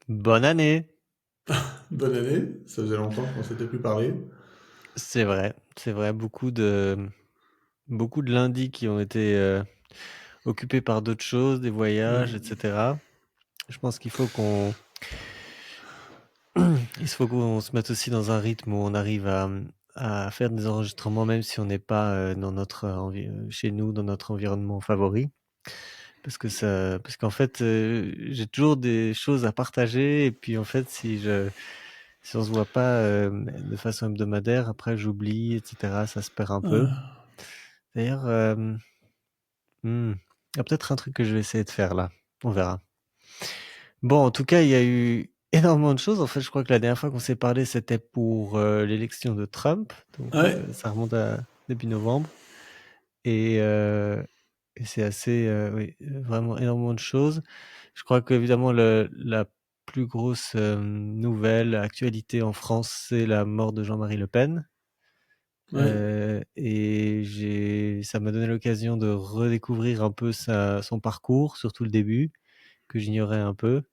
Bonne année! Bonne année, ça faisait longtemps qu'on s'était plus parlé. C'est vrai, beaucoup de lundis qui ont été occupés par d'autres choses, des voyages, Hmm. etc. Je pense il faut qu'on se mette aussi dans un rythme où on arrive à faire des enregistrements, même si on n'est pas dans chez nous, dans notre environnement favori. Parce qu'en fait, j'ai toujours des choses à partager, et puis en fait, si on se voit pas de façon hebdomadaire, après j'oublie, etc. Ça se perd un peu. Ah, D'ailleurs, il y a peut-être un truc que je vais essayer de faire là. On verra. Bon, en tout cas, il y a eu énormément de choses. En fait, je crois que la dernière fois qu'on s'est parlé, c'était pour l'élection de Trump. Donc, ouais. ça remonte à début novembre. Et, euh, et c'est assez, oui, vraiment énormément de choses. Je crois qu'évidemment, la plus grosse nouvelle, actualité en France, c'est la mort de Jean-Marie Le Pen. Ouais. Ça m'a donné l'occasion de redécouvrir un peu son parcours, surtout le début, que j'ignorais un peu.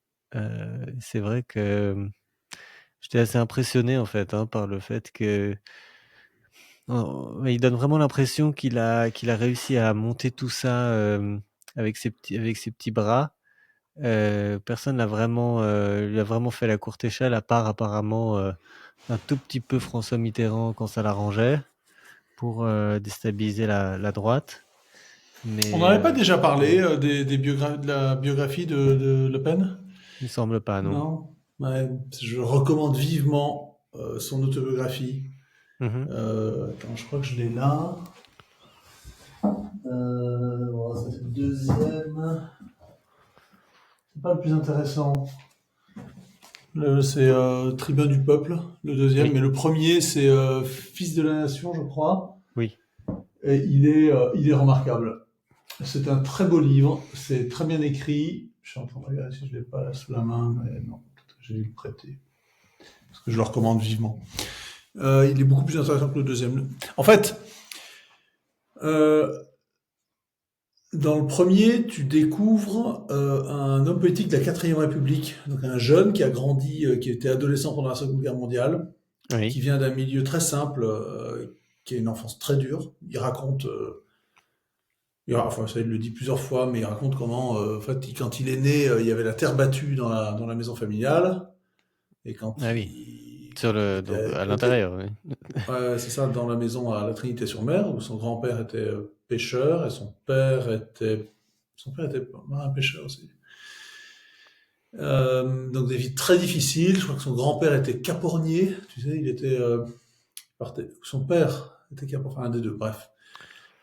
C'est vrai que j'étais assez impressionné en fait, hein, par le fait que il donne vraiment l'impression qu'il a réussi à monter tout ça avec ses petits bras. Personne lui a vraiment fait la courte échelle, à part apparemment un tout petit peu François Mitterrand quand ça l'arrangeait, pour déstabiliser la droite. On Mais n'avait pas déjà parlé ouais, de la biographie de Le Pen? il me semble pas, non. Non? Ouais, je recommande vivement son autobiographie. Mhm. Attends, je crois que je l'ai là. Voilà, ça c'est le deuxième. C'est pas le plus intéressant. C'est Tribun du peuple, le deuxième. Oui, Mais le premier, c'est Fils de la nation, je crois. oui. Et il est remarquable. C'est un très beau livre, c'est très bien écrit. Je suis en train de regarder si je l'ai pas là sous la main, mais non, j'ai dû le prêter. Parce que je le recommande vivement. Il est beaucoup plus intéressant que le deuxième. En fait, euh, dans le premier, tu découvres un homme politique de la 4ème République, donc un jeune qui a grandi, qui était adolescent pendant la Seconde Guerre mondiale, qui Oui. vient d'un milieu très simple, qui a une enfance très dure. Il raconte enfin, ça, il le dit plusieurs fois, mais il raconte comment, en fait, quand il est né, il y avait la terre battue dans la maison familiale, et Ah oui. Donc à l'intérieur, oui. ouais, c'est ça, dans la maison à la Trinité-sur-Mer, où son grand-père était pêcheur, et son père était un pêcheur aussi. Donc des vies très difficiles. Je crois que son grand-père était capornier, tu sais, son père était capornier, enfin un des deux, bref.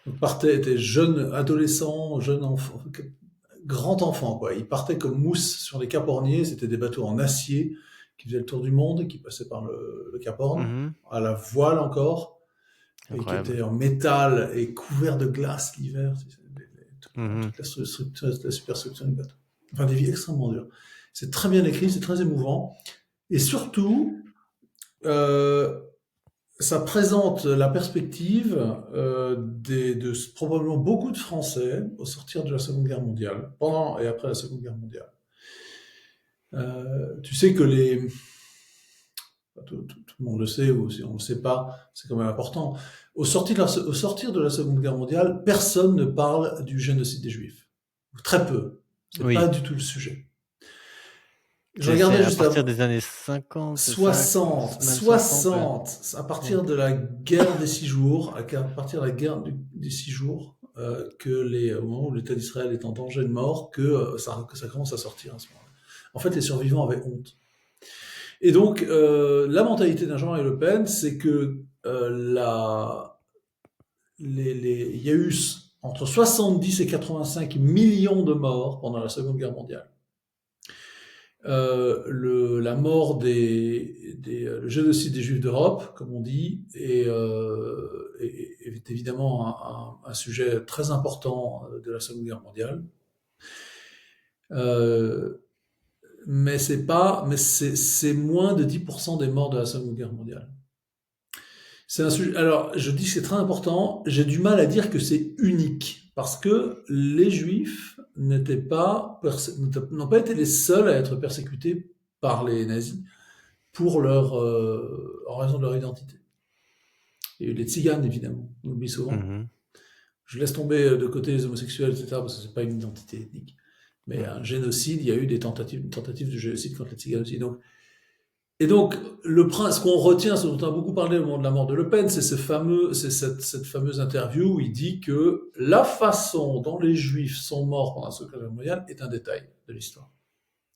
Donc partait, était jeune adolescent, jeune enfant, grand enfant, quoi. Il partait comme mousse sur les Cap Horniers. C'était des bateaux en acier qui faisaient le tour du monde, qui passaient par le Cap Horn, Mhm. à la voile encore, et qui Incroyable. étaient en métal et couverts de glace l'hiver. Mhm. Toute la superstructure du bateau. Enfin, des vies extrêmement dures. C'est très bien écrit, c'est très émouvant. Et surtout, euh, ça présente la perspective probablement beaucoup de Français au sortir de la Seconde Guerre mondiale, pendant et après la Seconde Guerre mondiale. Tu sais que tout le monde le sait, ou si on ne le sait pas, c'est quand même important. Au sortir de la Seconde Guerre mondiale, personne ne parle du génocide des Juifs. Très peu. C'est pas Oui. du tout le sujet. Je C'est regardais à juste partir avant, des années 50, c'est ça? 60, Même 60, ouais. 60, à Ouais. partir de la guerre des 6 jours, à partir de la guerre des 6 jours, au moment où l'État d'Israël est en danger de mort, que ça commence à sortir à ce moment-là. En fait, les survivants avaient honte. Et donc, la mentalité d'un Jean-Marie Le Pen, c'est que il y a eu entre 70 et 85 millions de morts pendant la Seconde Guerre mondiale. La mort le génocide des Juifs d'Europe, comme on dit, est évidemment un sujet très important de la Seconde Guerre mondiale. Euh, c'est moins de 10% des morts de la Seconde Guerre mondiale. C'est un sujet. Alors, je dis que c'est très important. J'ai du mal à dire que c'est unique parce que les Juifs n'ont pas été les seuls à être persécutés par les nazis en raison de leur identité. Il y a eu les tziganes, évidemment, on oublie souvent. Mhm. Je laisse tomber de côté les homosexuels, etc., parce que c'est pas une identité ethnique. Mais un Mhm. génocide, il y a eu une tentative de génocide contre les tziganes aussi. Et donc, ce qu'on retient, ce dont on a beaucoup parlé au moment de la mort de Le Pen, c'est cette fameuse interview où il dit que la façon dont les Juifs sont morts pendant la Seconde Guerre mondiale est un détail de l'histoire.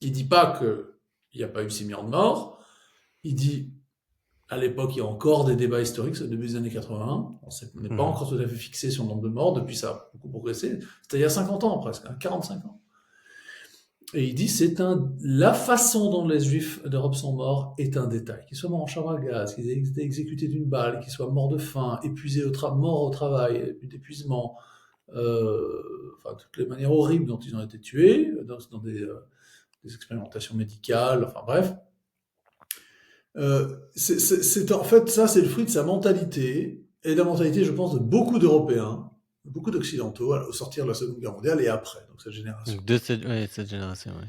Il dit pas qu'il n'y a pas eu 6 millions de morts. Il dit, à l'époque, il y a encore des débats historiques, c'est au début des années 80. On n'est pas Mhm. encore tout à fait fixé sur le nombre de morts. Depuis, ça a beaucoup progressé. C'était il y a 50 ans presque, 45 ans. Et il dit la façon dont les Juifs d'Europe sont morts est un détail. Qu'ils soient morts en chambre à gaz, qu'ils aient été exécutés d'une balle, qu'ils soient morts de faim, morts au travail, d'épuisement, enfin toutes les manières horribles dont ils ont été tués, dans des expérimentations médicales, enfin bref. En fait, ça, c'est le fruit de sa mentalité, et de la mentalité, je pense, de beaucoup d'Européens, beaucoup d'Occidentaux, au sortir de la Seconde Guerre mondiale et après, donc cette génération. Donc de cette, ouais, cette génération, ouais.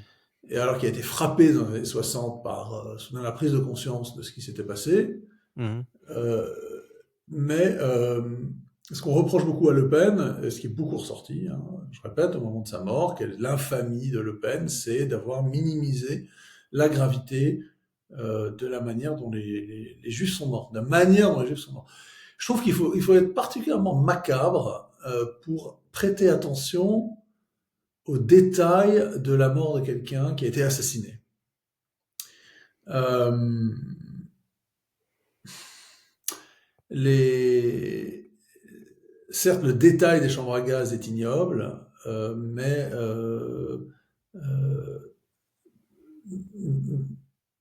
Et alors qu'il a été frappé dans les années 60 par soudain la prise de conscience de ce qui s'était passé. Mhm. Euh, mais ce qu'on reproche beaucoup à Le Pen, et ce qui est beaucoup ressorti, hein, je répète, au moment de sa mort, l'infamie de Le Pen, c'est d'avoir minimisé la gravité de la manière dont les Juifs sont morts, de la manière dont les Juifs sont morts. Je trouve il faut être particulièrement macabre pour prêter attention aux détails de la mort de quelqu'un qui a été assassiné. Euh, les... Certes, le détail des chambres à gaz est ignoble, euh, mais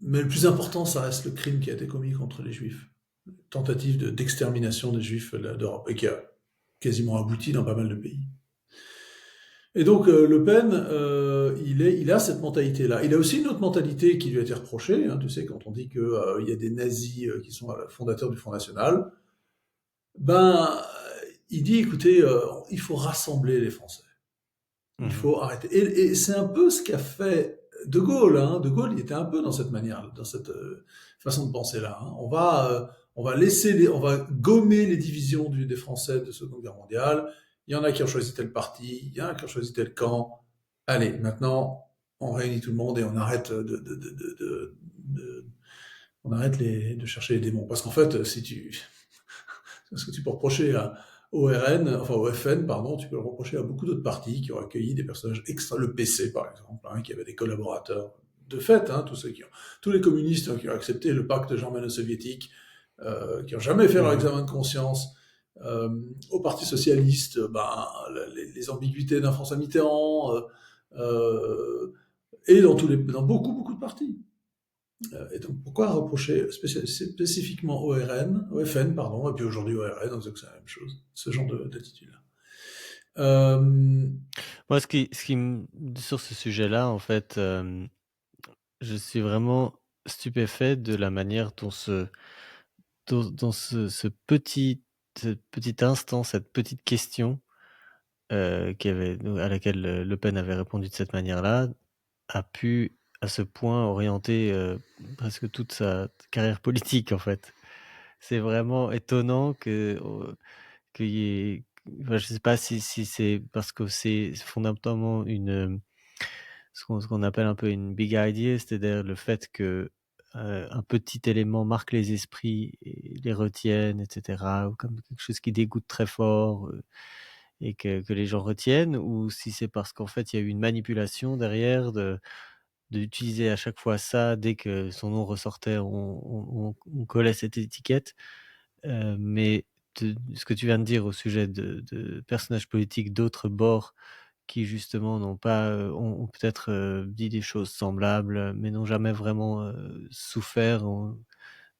le plus important, ça reste le crime qui a été commis contre les Juifs. Tentative d'extermination des Juifs d'Europe, et qui a quasiment abouti dans pas mal de pays. Et donc Le Pen, il a cette mentalité-là. Il a aussi une autre mentalité qui lui a été reprochée. Hein, tu sais, quand on dit qu'il y a des nazis qui sont fondateurs du Front National, ben, il dit, écoutez, il faut rassembler les Français. Il Mhm. faut arrêter. Et c'est un peu ce qu'a fait De Gaulle. Hein. De Gaulle, il était un peu dans cette manière, dans cette façon de penser là. Hein. On va on va gommer les divisions des Français de Seconde Guerre mondiale. Il y en a qui ont choisi tel parti, il y en a qui ont choisi tel camp. Allez, maintenant, on réunit tout le monde et on arrête on arrête de chercher les démons. Parce qu'en fait, si tu, ce que tu peux reprocher au RN, enfin au FN, pardon, tu peux le reprocher à beaucoup d'autres partis qui ont accueilli des personnages extra, le PC par exemple, hein, qui avait des collaborateurs de fait, hein, tous les communistes qui ont accepté le pacte germano-soviétique, qui n'ont jamais fait leur Mhm. examen de conscience, au Parti socialiste, les ambiguïtés d'un François Mitterrand, et dans beaucoup de partis. Et donc, pourquoi reprocher spécifiquement au RN, au FN, pardon, et puis aujourd'hui au RN, on sait que c'est la même chose, ce genre d'attitude-là. Euh, Moi, sur ce sujet-là, en fait, je suis vraiment stupéfait de la manière dont ce petit instant, cette petite question à laquelle Le Pen avait répondu de cette manière-là, a pu à ce point orienter presque toute sa carrière politique, en fait. C'est vraiment étonnant qu'il y ait. Enfin, je ne sais pas si c'est parce que c'est fondamentalement ce qu'on appelle un peu une big idea, c'est-à-dire le fait que un petit élément marque les esprits et les retienne, etc., ou comme quelque chose qui dégoûte très fort et que les gens retiennent, ou si c'est parce qu'en fait il y a eu une manipulation derrière d'utiliser à chaque fois ça dès que son nom ressortait, on collait cette étiquette. Mais ce que tu viens de dire au sujet de personnages politiques d'autres bords qui justement n'ont pas, ont peut-être dit des choses semblables, mais n'ont jamais vraiment souffert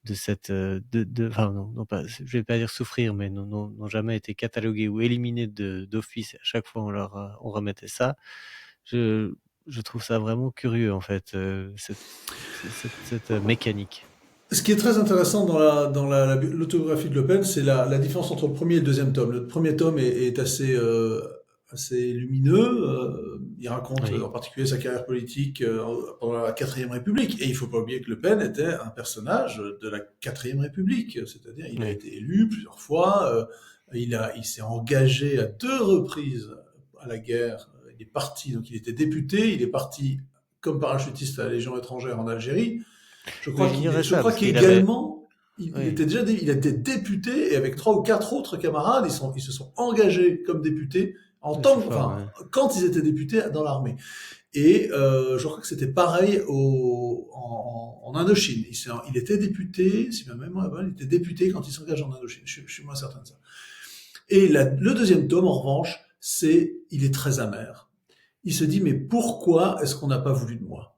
de cette, enfin non pas, je vais pas dire souffrir, mais n'ont jamais été catalogués ou éliminés d'office. À chaque fois, on remettait ça. Je, je trouve ça vraiment curieux en fait, cette mécanique. Ce qui est très intéressant dans l'autobiographie de Le Pen, c'est la différence entre le premier et le deuxième tome. Le premier tome est assez assez lumineux. Il raconte en Oui, particulier sa carrière politique pendant la Quatrième République. Et il ne faut pas oublier que Le Pen était un personnage de la Quatrième République, c'est-à-dire il a oui, été élu plusieurs fois, il s'est engagé à 2 reprises à la guerre. Il est parti, donc il était député, il est parti comme parachutiste à la Légion étrangère en Algérie. oui, j'ignorais Je ça crois parce qu'il avait, qu'également, il oui, était déjà, il était député et avec 3 ou 4 autres camarades, ils se sont engagés comme députés ouais, c'est fort, enfin, ouais. quand ils étaient députés dans l'armée. Et je crois que c'était pareil en Indochine. Il était député, si ma mémoire est bonne, il était député quand il s'engage en Indochine. Je suis moins certain de ça. Et le deuxième tome, en revanche, il est très amer. Il se dit, mais pourquoi est-ce qu'on n'a pas voulu de moi?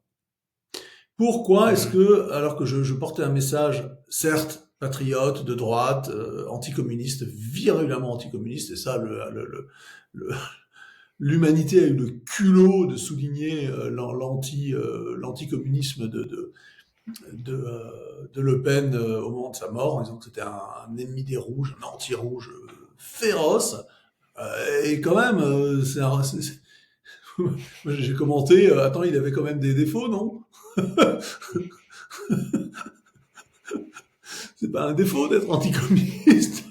Pourquoi est-ce Mhm. que, alors que je portais un message, certes, patriote, de droite, anticommuniste, virulemment anticommuniste, et ça, le- l'humanité a eu le culot de souligner l'anticommunisme de Le Pen au moment de sa mort, en disant que c'était un ennemi des rouges, un anti-rouge féroce. Et quand même, moi, j'ai commenté, attends, il avait quand même des défauts, non? C'est pas un défaut d'être anticommuniste.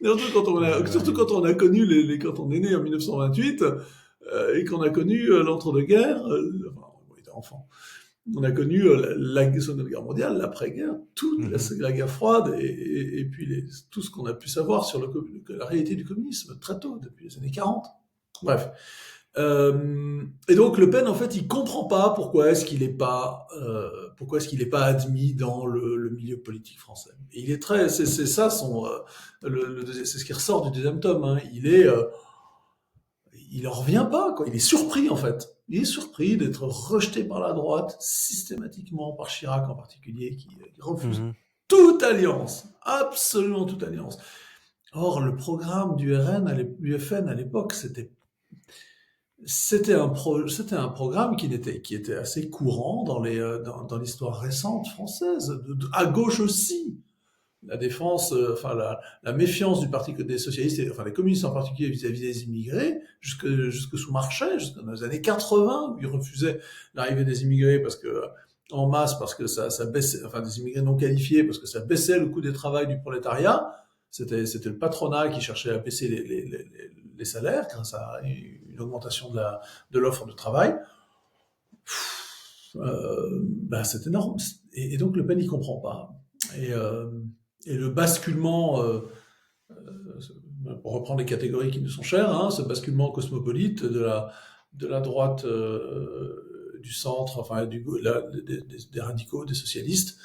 Surtout Ouais. quand on a connu quand on est né en 1928 et qu'on a connu l'entre-deux-guerres, enfin, on était enfant, on a connu la Seconde Guerre mondiale, l'après-guerre, toute Mhm. la guerre froide et puis tout ce qu'on a pu savoir sur la réalité du communisme très tôt, depuis les années 40. Bref. Et donc Le Pen, en fait, il comprend pas pourquoi est-ce qu'il est pas admis dans le milieu politique français. Et il est très, c'est ça son, c'est ce qui ressort du deuxième tome. Hein. Il en revient pas, quoi. Il est surpris en fait. Il est surpris d'être rejeté par la droite systématiquement, par Chirac en particulier, qui refuse Mhm. toute alliance, absolument toute alliance. Or, le programme du FN à l'époque, c'était un programme qui était assez courant dans l'histoire récente française, à gauche aussi. La défense, enfin la méfiance du Parti des socialistes, enfin des communistes en particulier vis-à-vis des immigrés, jusque sous Marchais, jusque dans les années 80, où ils refusaient l'arrivée des immigrés en masse, parce que ça baissait, enfin des immigrés non qualifiés, parce que ça baissait le coût du travail du prolétariat. C'était le patronat qui cherchait à baisser les salaires grâce à une augmentation de l'offre de travail. C'est énorme. Et donc Le Pen n'y comprend pas. Et, euh, et le basculement, pour reprendre les catégories qui nous sont chères, hein, ce basculement cosmopolite de la droite du centre, enfin des radicaux, des socialistes,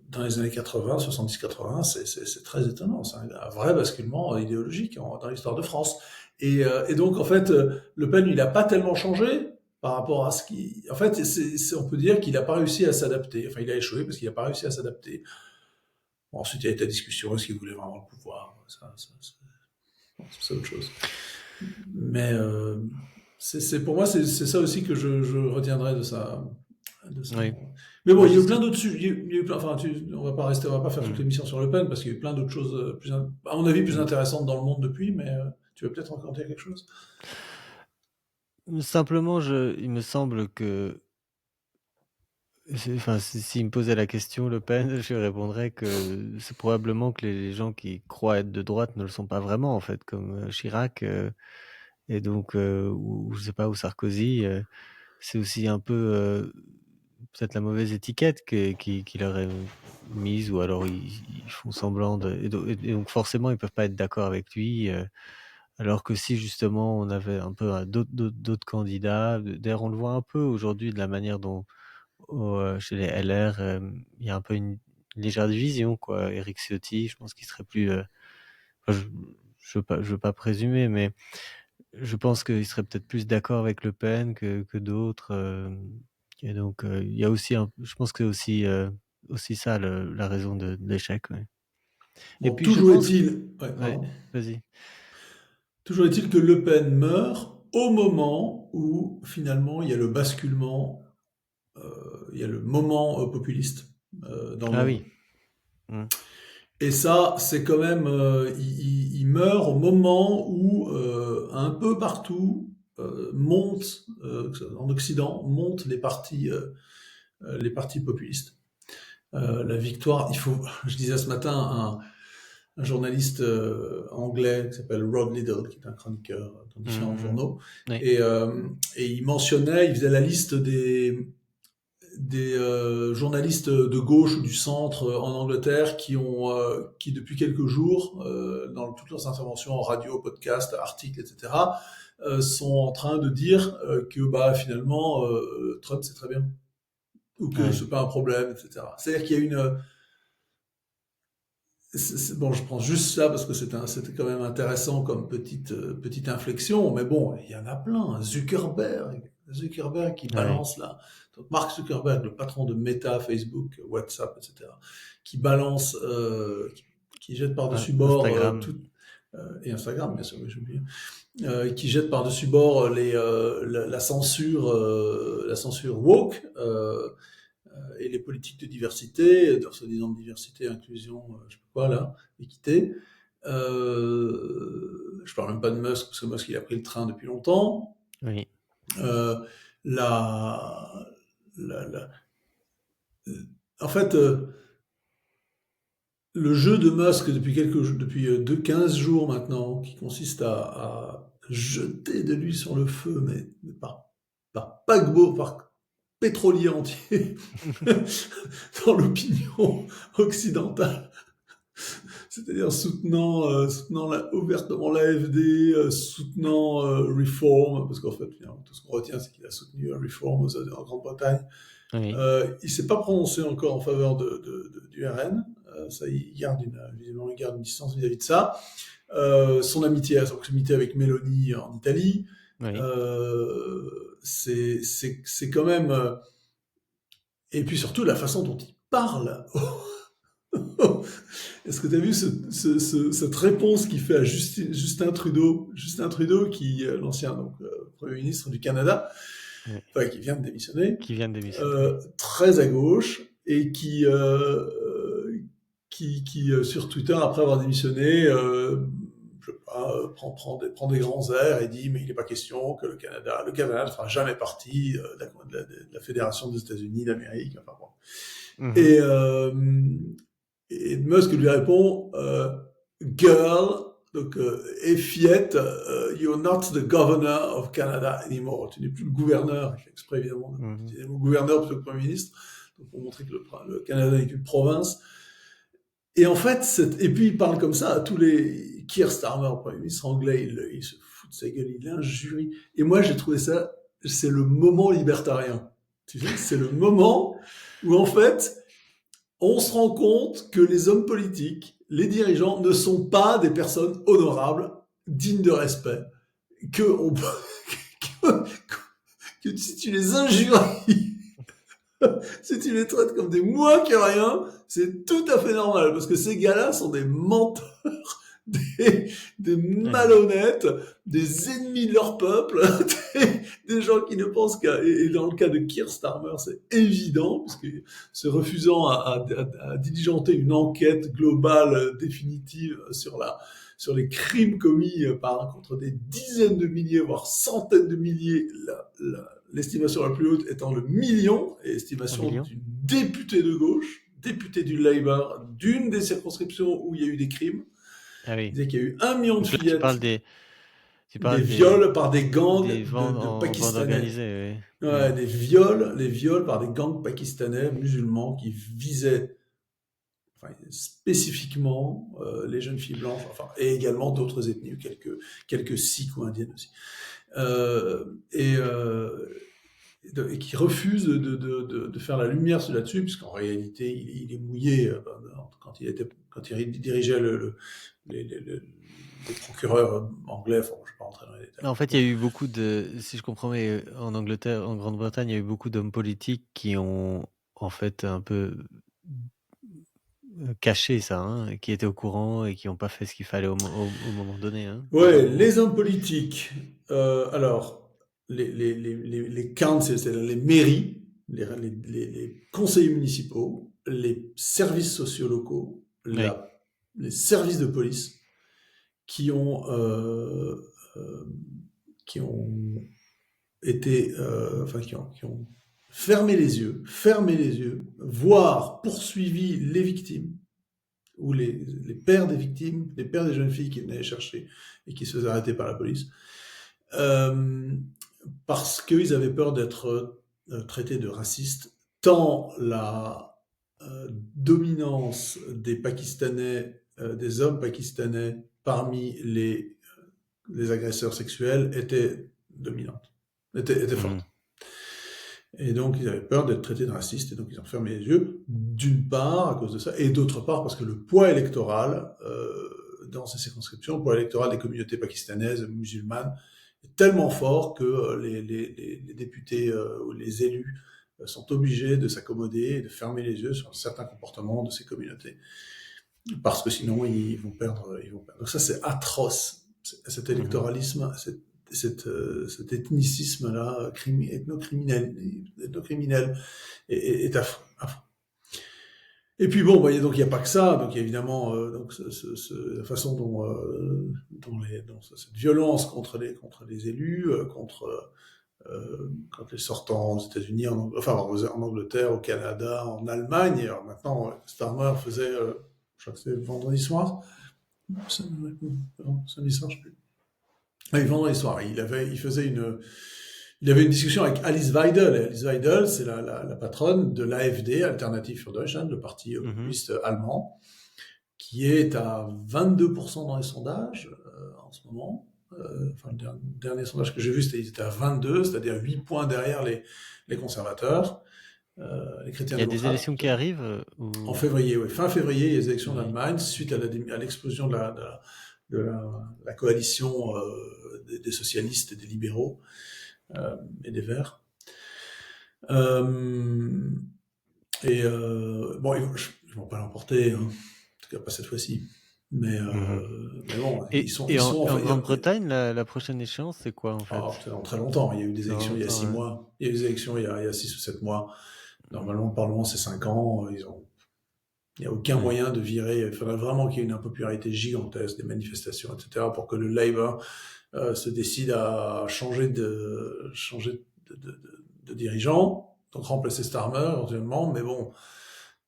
dans les années 80, 70-80, c'est très étonnant. C'est un vrai basculement idéologique dans l'histoire de France. Et donc, en fait, Le Pen, il n'a pas tellement changé par rapport à ce qui... En fait, on peut dire qu'il n'a pas réussi à s'adapter. Enfin, il a échoué parce qu'il n'a pas réussi à s'adapter. Bon, ensuite, il y a eu la discussion, est-ce qu'il voulait vraiment le pouvoir? C'est autre chose. Mais pour moi, c'est ça aussi que je retiendrai de Oui. son. Mais bon, Moi, il y a eu plein juste. d'autres sujets. Il y a eu enfin, on va pas faire toute Mhm. l'émission sur Le Pen parce qu'il y a eu plein d'autres choses, à mon avis, plus Mhm. intéressantes dans le monde depuis. Mais tu veux peut-être encore dire quelque chose? Simplement, il me semble que, enfin, s'il me posait la question, Le Pen, je lui répondrais que c'est probablement que les gens qui croient être de droite ne le sont pas vraiment, en fait, comme Chirac, et donc, ou je sais pas, ou Sarkozy. C'est aussi un peu peut-être la mauvaise étiquette qui leur est mise, ou alors ils font semblant de, et donc forcément ils peuvent pas être d'accord avec lui. Alors que si justement on avait un peu d'autres candidats, d'ailleurs on le voit un peu aujourd'hui de la manière dont chez les LR il y a un peu une légère division, quoi. Éric Ciotti, je pense qu'il serait plus, enfin, je veux pas présumer, mais je pense qu'il serait peut-être plus d'accord avec Le Pen que d'autres. Et donc, il y a aussi je pense que c'est aussi ça la raison de l'échec. Ouais. Et Bon, puis je pense, ouais, ouais, pardon. vas-y. Toujours est-il que Le Pen meurt au moment où finalement il y a le basculement, il y a le moment populiste dans le Ah monde. oui. Mm. Et ça, c'est quand même, il meurt au moment où un peu partout montent, en Occident, montent les partis populistes. La victoire, il faut, je disais ce matin, un journaliste anglais qui s'appelle Rod Liddell, qui est un chroniqueur dans différents Mmh. journaux, Oui. et, euh, et il faisait la liste des journalistes de gauche ou du centre en Angleterre qui depuis quelques jours, dans toutes leurs interventions en radio, podcast, articles, etc., sont en train de dire que bah finalement Trump c'est très bien ou que Ouais. c'est pas un problème, etc. C'est-à-dire qu'il y a bon, je prends juste ça parce que c'était quand même intéressant comme petite inflexion, mais bon, il y en a plein. Zuckerberg qui Ouais. balance là. Donc Mark Zuckerberg, le patron de Meta, Facebook, WhatsApp, etc., qui balance, qui jette par-dessus bord Instagram. tout, et Instagram, bien sûr, oui, j'ai oublié, qui jette par-dessus bord la censure woke. Et les politiques de diversité, de soi-disant de diversité, inclusion, je sais pas quoi là, équité. Je parle même pas de Musk, parce que Musk il a pris le train depuis longtemps. Oui. Euh, la, la, en fait, le jeu de Musk depuis 15 jours maintenant, qui consiste à jeter de l'huile sur le feu, mais par paquebot, par pétrolier entier dans l'opinion occidentale, c'est-à-dire soutenant ouvertement l'AfD, soutenant Reform, parce qu'en fait, tout ce qu'on retient, c'est qu'il a soutenu Reform en Grande-Bretagne. Oui. Il s'est pas prononcé encore en faveur du RN. Ça, visiblement, il garde une distance vis-à-vis de ça. Son amitié avec Meloni en Italie, Oui. c'est quand même. Et puis surtout la façon dont il parle. Est-ce que tu as vu cette réponse qu'il fait à Justin Trudeau, qui l'ancien Premier ministre du Canada, Oui. enfin qui vient de démissionner, Qui vient de démissionner. Oui. très à gauche, et qui sur Twitter, après avoir démissionné, je sais pas, prend des grands airs et dit mais il n'est pas question que le Canada ne fera jamais partie de la Fédération des États-Unis d'Amérique. Enfin, bon. Mhm. Et, et Musk lui répond Girl, donc et Fiette, you're not the governor of Canada anymore. Tu n'es plus le gouverneur. Il fait exprès évidemment Mhm. d'utiliser le mot gouverneur plutôt que Premier ministre, donc pour montrer que le Canada n'est qu'une province. Et en fait, et puis il parle comme ça à tous les Keir Starmer, Premier ministre anglais, il se fout de sa gueule, il injurie. Et moi, j'ai trouvé ça, c'est le moment libertarien. Tu sais, c'est le moment où en fait, on se rend compte que les hommes politiques, les dirigeants, ne sont pas des personnes honorables, dignes de respect, que, on, que, que si tu les injuries, si tu les traites comme des moins que rien, c'est tout à fait normal, parce que ces gars-là sont des menteurs, des Ouais. malhonnêtes, des ennemis de leur peuple, des gens qui ne pensent qu'à... Et dans le cas de Keir Starmer, c'est évident, parce que se refusant à diligenter une enquête globale définitive sur les crimes commis contre des dizaines de milliers, voire centaines de milliers, l'estimation la plus haute étant le million, et Un estimation million. d'une députée de gauche, députée du Labour, d'une des circonscriptions où il y a eu des crimes. Ah Il oui. disait qu'il y a eu 1 million de Donc là, tu parles fillettes, tu des parles viols par des gangs des ventes de en vente Pakistanais. organisée. Oui. Ouais, Oui. les viols par des gangs pakistanais musulmans qui visaient spécifiquement les jeunes filles blanches, enfin, et également d'autres ethnies, quelques sikhs ou indiennes aussi. Et et qui refuse de faire la lumière là-dessus, puisqu'en réalité, il est mouillé quand il dirigeait les procureurs anglais. Enfin, je ne vais pas rentrer dans les détails. En fait, il y a eu beaucoup de, si je comprends, mais en Angleterre, en Grande-Bretagne, il y a eu beaucoup d'hommes politiques qui ont en fait un peu caché ça, hein, qui étaient au courant et qui n'ont pas fait ce qu'il fallait au moment donné, hein, au bon Ouais, moment. les hommes politiques. Alors, les councils, c'est les mairies, les conseillers municipaux, les services sociaux locaux, Oui. les services de police qui ont, qui ont été, enfin qui ont fermé les yeux, voire poursuivi les victimes ou les pères des victimes, les pères des jeunes filles qui venaient les chercher et qui se faisaient arrêter par la police, euh, parce qu'ils avaient peur d'être traités de racistes, tant la dominance des Pakistanais, des hommes pakistanais parmi les agresseurs sexuels était dominante, était Mmh. forte. Et donc, ils avaient peur d'être traités de racistes, et donc ils ont fermé les yeux, d'une part à cause de ça, et d'autre part parce que le poids électoral dans ces circonscriptions, le poids électoral des communautés pakistanaises, musulmanes, est tellement fort que les députés ou les élus sont obligés de s'accommoder et de fermer les yeux sur certains comportements de ces communautés, parce que sinon ils vont perdre. Donc ça, c'est atroce, cet Mmh. électoralisme, cet ethnicisme-là, ethnocriminel, est affreux, affreux. Et puis bon, bah, donc il n'y a pas que ça. Donc il y a évidemment donc la façon dont cette violence contre les élus, quand les sortants aux États-Unis, en Angleterre, au Canada, en Allemagne. Et alors maintenant, Starmer faisait, je crois que c'est vendredi soir, samedi soir, je sais plus. Oui, vendredi soir, il avait une discussion avec Alice Weidel. Et Alice Weidel, c'est la patronne de l'AfD, Alternative für Deutschland, le parti Mmh. populiste allemand, qui est à 22% dans les sondages en ce moment. Enfin, le dernier sondage que j'ai vu, ils étaient à 22, c'est-à-dire 8 points derrière les conservateurs, les chrétiens Il y a des démocrates élections qui plutôt. arrivent, En ou février, oui. Fin février, il y a les élections oui. d'Allemagne, suite à l'explosion la coalition des socialistes et des libéraux et des Verts. Euh, bon, ils vont pas l'emporter, hein. En tout cas pas cette fois-ci. Mmh. Mais bon, Et en en fait, Grande-Bretagne, la prochaine échéance, c'est quoi, en fait? c'est dans très longtemps. Il y a eu des C'est dans élections il y a longtemps, six ouais. mois. Il y a eu des élections il y a 6 ou 7 mois. Normalement, le Parlement, c'est 5 ans. Il n'y a aucun Ouais. moyen de virer. Il faudrait vraiment qu'il y ait une impopularité gigantesque, des manifestations, etc., pour que le Labour se décide à changer de dirigeant, donc remplacer Starmer éventuellement. Mais bon,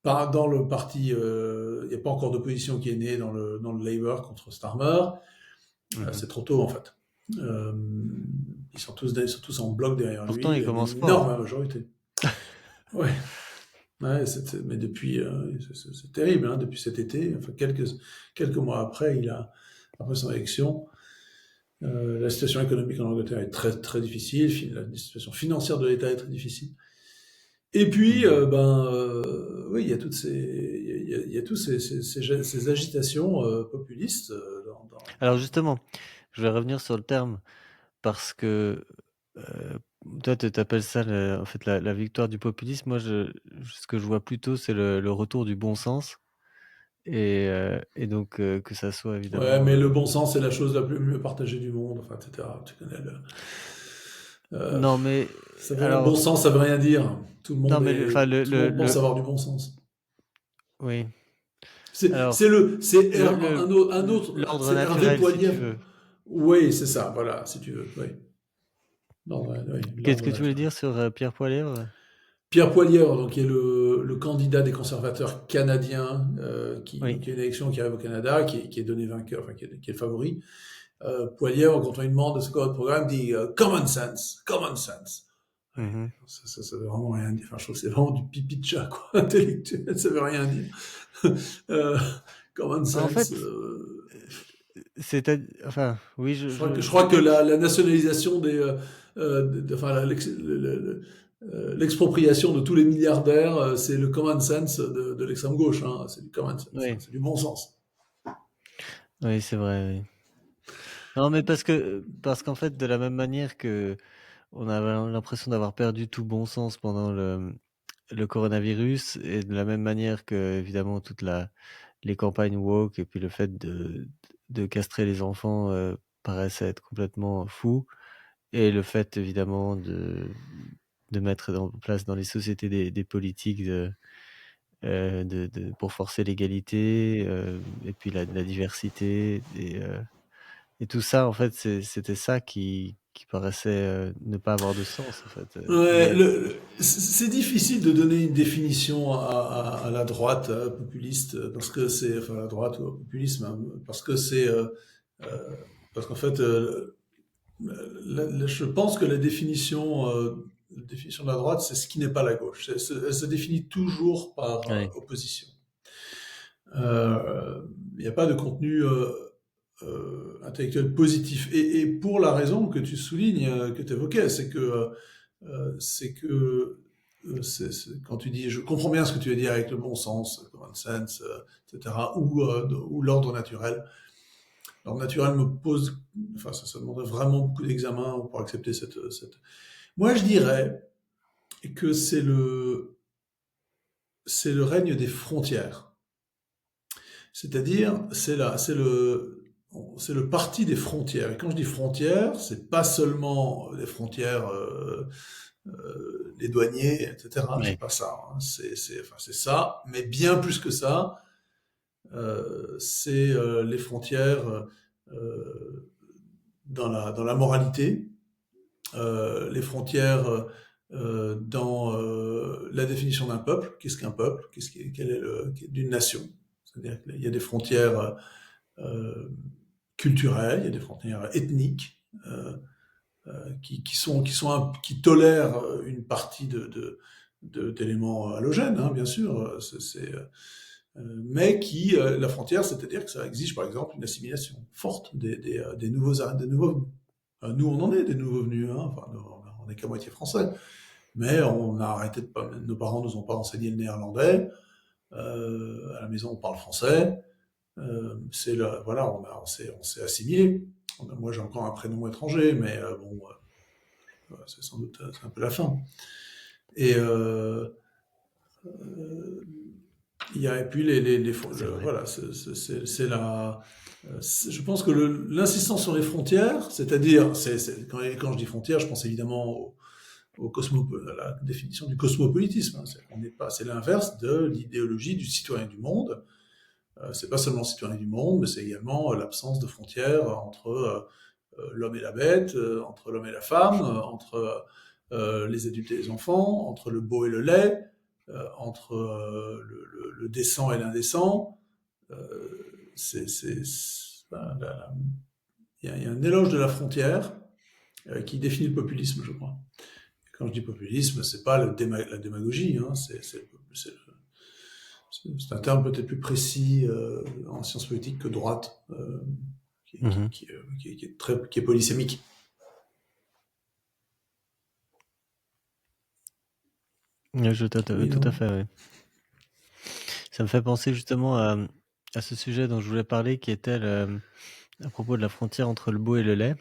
pas dans le parti, il n'y a pas encore d'opposition qui est née dans le Labour contre Starmer. Mmh. C'est trop tôt en fait. Euh, ils sont tous en bloc derrière Pourtant, lui. il Il y a une commence fort. énorme majorité. Ouais. Ouais, mais depuis, c'est terrible, hein, depuis cet été, enfin quelques mois après, après son élection, la situation économique en Angleterre est très très difficile, la situation financière de l'État est très difficile. Et puis, Mmh. oui, il y a il y a tous ces agitations populistes Alors justement, je vais revenir sur le terme parce que, heu, toi, tu appelles ça en fait, la victoire du populisme. Moi, ce que je vois plutôt, c'est le retour du bon sens, et donc que ça soit Ouais, évidemment, mais le bon sens, c'est la chose la plus mieux partagée du monde, enfin, etc. Tu connais euh, non, mais le bon alors, sens, ça veut rien dire. non, mais enfin, Tout le monde pense avoir du bon sens. oui. Alors, l'ordre C'est Hervé naturel, si tu Poilievre. veux. Oui, c'est ça, voilà, si tu veux, oui. Non, ouais, oui, Qu'est-ce l'ordre que tu voulais naturel. dire sur, Pierre Poilievre? Pierre Poilievre, donc, qui est le candidat des conservateurs canadiens, Oui. donc, il y a une élection qui arrive au Canada, qui est donné vainqueur, enfin, qui est le favori. Poilievre, quand on lui demande c'est quoi votre programme, dit common sense, common sense. Ouais, Mmh. ça veut vraiment rien dire. Enfin, je trouve que c'est vraiment du pipi de chat, quoi, intellectuel, ça veut rien dire. euh, Common En sense. fait, enfin, oui, Je je crois que la nationalisation enfin, l'expropriation de tous les milliardaires, c'est le common sense de l'extrême gauche. Hein. C'est du common sense, hein. oui, C'est du bon sens. oui, c'est vrai, oui. Non, mais parce qu'en fait, de la même manière qu'on avait l'impression d'avoir perdu tout bon sens pendant le coronavirus, et de la même manière que, évidemment, les campagnes woke et puis le fait de castrer les enfants, paraissait être complètement fou, et le fait, évidemment, de mettre en place dans les sociétés des politiques pour forcer l'égalité, et puis la diversité et tout ça, en fait, c'était ça qui paraissait, ne pas avoir de sens, en fait, Ouais, mais c'est difficile de donner une définition à la droite populiste parce que c'est, enfin la droite au populisme, hein, parce que c'est, euh, parce qu'en fait, je pense que la définition de la droite, c'est ce qui n'est pas la gauche. Elle se définit toujours par ouais, opposition. Il n'y a pas de contenu intellectuel positif. Et pour la raison que tu soulignes, que tu évoquais, c'est que quand tu dis, je comprends bien ce que tu veux dire avec le bon sens, common sense, etc., ou l'ordre naturel. L'ordre naturel me pose, enfin, ça demanderait vraiment beaucoup d'examen pour accepter cette. Moi, je dirais que c'est le règne des frontières. C'est-à-dire, c'est le parti des frontières. Et quand je dis frontières, c'est pas seulement les frontières, les douaniers, etc. C'est ouais, pas ça, hein. Enfin, c'est ça, mais bien plus que ça. C'est les frontières dans la moralité, les frontières dans la définition d'un peuple. Qu'est-ce qu'un peuple? Quel est d'une nation? C'est-à-dire qu'il y a des frontières euh, culturelles, il y a des frontières ethniques qui tolèrent une partie d'éléments halogènes, hein, bien sûr. Mais la frontière, c'est-à-dire que ça exige par exemple une assimilation forte des nouveaux venus. Nous, on en est des nouveaux venus, hein. Enfin, on n'est qu'à moitié français, mais on a arrêté de pas, nos parents nous ont pas enseigné le néerlandais. À la maison, on parle français. Voilà, on s'est assimilé. Moi, j'ai encore un prénom étranger, mais bon, c'est sans doute c'est un peu la fin. Et et puis c'est vrai. voilà, c'est je pense que l'insistance sur les frontières, c'est-à-dire, quand je dis frontières, je pense évidemment à la définition du cosmopolitisme, hein. C'est l'inverse de l'idéologie du citoyen du monde. C'est pas seulement le citoyen du monde, mais c'est également l'absence de frontières entre l'homme et la bête, entre l'homme et la femme, entre les adultes et les enfants, entre le beau et le laid, entre le décent et l'indécent. Ben, il y a un éloge de la frontière qui définit le populisme, je crois. Et quand je dis populisme, c'est pas la démagogie, hein, c'est un terme peut-être plus précis en sciences politiques que droite, Mmh. qui est polysémique. Ouais, Oui, tout à non. fait, ouais. Ça me fait penser justement à ce sujet dont je voulais parler qui était à propos de la frontière entre le beau et le laid.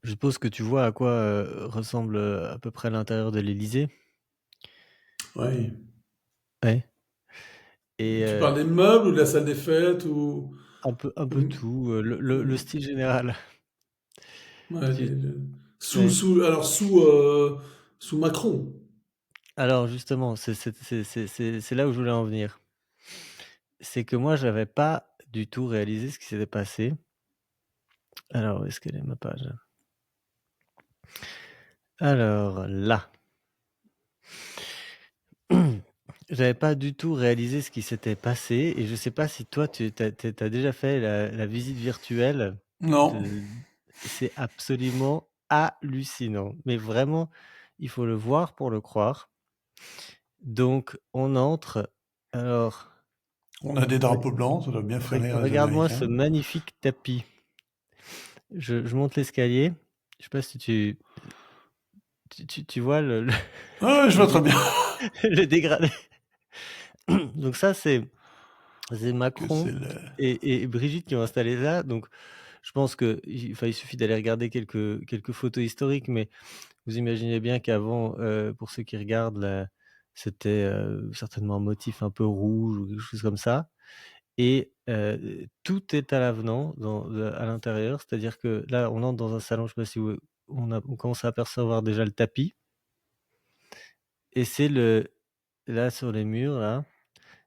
Je suppose que tu vois à quoi, ressemble, à peu près l'intérieur de l'Élysée? Ouais. Ouais et Tu parles des meubles ou de la salle des fêtes ou, un peu ou- tout, le ou- style général. ouais, Tu ouais. sous Macron. Alors justement, c'est là où je voulais en venir. C'est que moi, j'avais pas du tout réalisé ce qui s'était passé. Alors, où est-ce qu'elle est ma page? Alors là, j'avais pas du tout réalisé ce qui s'était passé et je sais pas si toi tu as déjà fait la visite virtuelle Non. de c'est absolument hallucinant. Mais vraiment, il faut le voir pour le croire. Donc on entre, alors On a des re drapeaux blancs, ça doit bien faire rire les regarde-moi ce Américains. magnifique tapis. Je monte l'escalier, je sais pas si tu vois Ah, ouais, je le vois très dé bien. le dégradé. Donc ça, c'est Que Macron c'est le... et Brigitte qui ont installé ça. Donc je pense il suffit d'aller regarder quelques photos historiques, mais vous imaginez bien qu'avant, pour ceux qui regardent là, c'était, certainement un motif un peu rouge ou quelque chose comme ça et tout est à l'avenant à l'intérieur. C'est-à-dire que là, on entre dans un salon, je sais pas si on commence à apercevoir déjà le tapis et c'est là, sur les murs, là,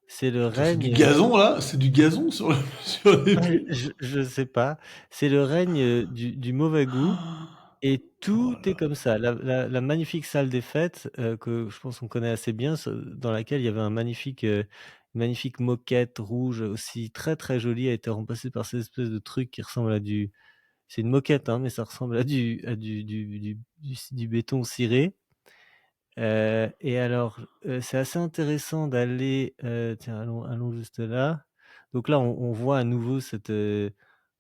c'est le Attends, c'est du règne, gazon là? C'est du gazon sur, sur les ouais, murs? je sais pas, c'est le règne, du mauvais goût et Oh tout là est là. comme ça. La magnifique salle des fêtes, que je pense qu'on connaît assez bien, dans laquelle il y avait une magnifique moquette rouge aussi très, très jolie, a été remplacée par cette espèce de truc qui ressemble à du c'est une moquette, hein, mais ça ressemble à du béton ciré. Et alors, c'est assez intéressant d'aller, tiens, allons juste là. Donc là, on voit à nouveau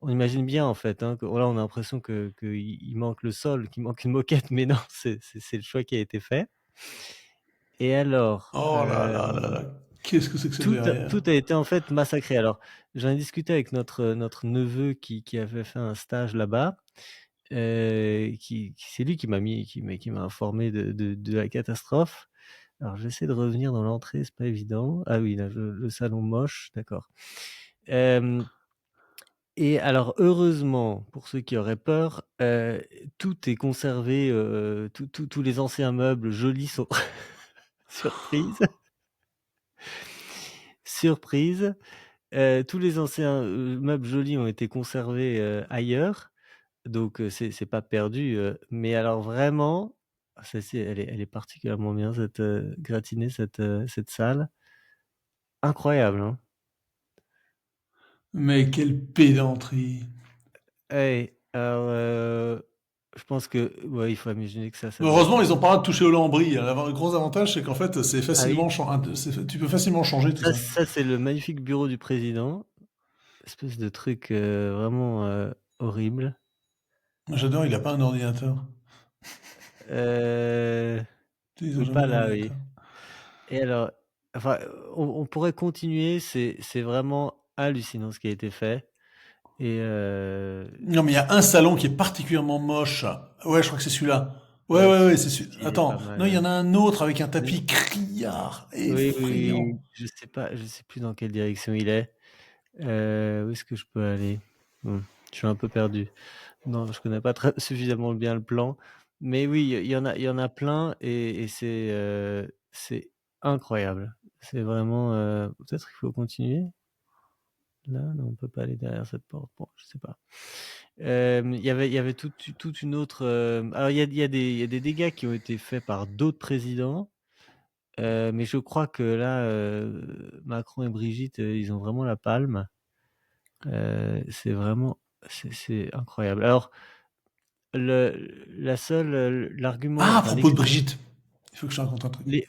on imagine bien en fait, hein, que voilà, on a l'impression que qu'il manque le sol, qu'il manque une moquette, mais non, c'est le choix qui a été fait. Et alors, Oh là là là là. Qu'est-ce que c'est que ce verrière? tout a été en fait massacré. Alors, j'en ai discuté avec notre neveu qui avait fait un stage là-bas, c'est lui qui m'a informé de la catastrophe. Alors j'essaie de revenir dans l'entrée, c'est pas évident. Ah oui, là, le salon moche, d'accord. Hem Et alors heureusement, pour ceux qui auraient peur, tout est conservé, tous les anciens meubles jolis sont surprise, surprise, tous les anciens, meubles jolis ont été conservés, ailleurs, donc c'est pas perdu, mais alors vraiment, celle-ci elle est particulièrement bien gratinée cette salle. Incroyable, hein? Mais quelle pédanterie. Ouais, alors, je pense que ouais, il faut imaginer que ça doit être, Heureusement, ils ont pas le droit de toucher au lambris. Le gros avantage, c'est qu'en fait, c'est ah oui, facilement, tu peux facilement changer tout ça. ça c'est le magnifique bureau du président, espèce de truc, vraiment, horrible. J'adore, il a pas un ordinateur. Heu, Ils ont oui, jamais pas là, oui. d'ordinateur. Et alors, enfin, on pourrait continuer, c'est vraiment hallucinant ce qui a été fait et Non, mais il y a un salon qui est particulièrement moche. Ouais, je crois que c'est celui-là. Ouais, ouais, ouais, ouais, c'est celui-ci celui. il est Attends, pas mal, non, il y ouais. en a un autre avec un Oui, tapis criard, oui, oui, oui, effrayant. je sais plus dans quelle direction il est. Où est-ce que je peux aller? Je suis un peu perdu. Non, je connais pas très suffisamment bien le plan, mais oui, il y en a plein et c'est incroyable. C'est vraiment, peut-être qu'il faut continuer? Là? Non, on peut pas aller derrière cette porte. Bon, je sais pas. Il y avait toute une autre, alors il y a des dégâts qui ont été faits par d'autres présidents, mais je crois que là, Macron et Brigitte, ils ont vraiment la palme. C'est vraiment c'est incroyable. Alors l'argument, Ah, à enfin propos de Brigitte, il faut que je te raconte un truc. l'e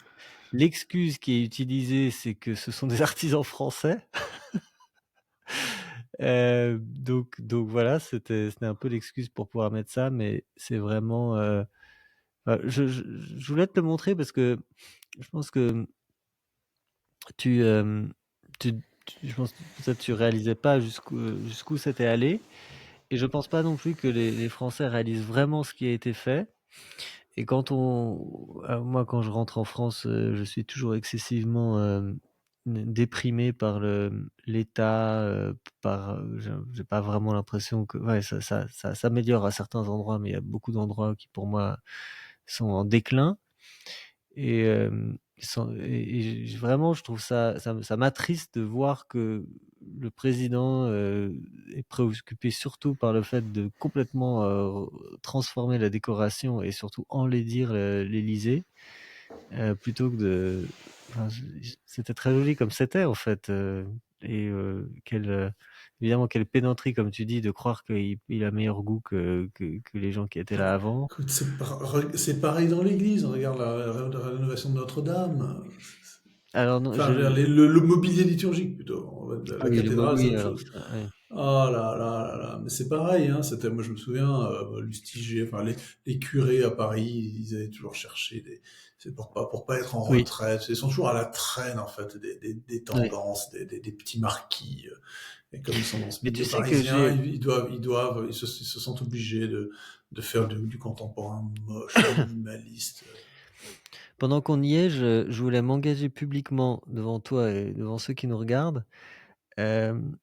l'excuse qui est utilisée, c'est que ce sont des artisans français. Donc voilà, c'était un peu l'excuse pour pouvoir mettre ça, mais c'est vraiment, je voulais te le montrer parce que je pense que tu, hem, je pense peut-être tu réalisais pas jusqu'où c'était allé et je pense pas non plus que les Français réalisent vraiment ce qui a été fait. Et moi, quand je rentre en France, je suis toujours excessivement, déprimé par l'état, j'ai pas vraiment l'impression que ouais, ça s'améliore à certains endroits, mais il y a beaucoup d'endroits qui, pour moi, sont en déclin et vraiment, je trouve ça m'attriste de voir que le président, est préoccupé surtout par le fait de complètement, transformer la décoration et surtout enlaidir, l'Élysée, plutôt que enfin, c'était très joli comme c'était en fait, et évidemment quelle pédanterie comme tu dis de croire qu'il a meilleur goût que les gens qui étaient là avant. Écoute, c'est pareil dans l'église. On regarde la rénovation de Notre-Dame. Alors non, Enfin, je veux dire, le mobilier liturgique plutôt. ah La oui, cathédrale, c'est oui, autre alors chose. ça, ouais. Oh là là là là, mais c'est pareil, hein. Moi, je me souviens, Lustiger, enfin, les curés à Paris, ils avaient toujours cherché c'est pour pas être en Oui, retraite. Ils sont toujours à la traîne, en fait, des oui. tendances, des petits marquis. Et comme ils sont dans ce Mais tu milieu sais que parisien, ils se sentent obligés de faire du contemporain moche, minimaliste. pendant qu'on y est, je voulais m'engager publiquement devant toi et devant ceux qui nous regardent, hem,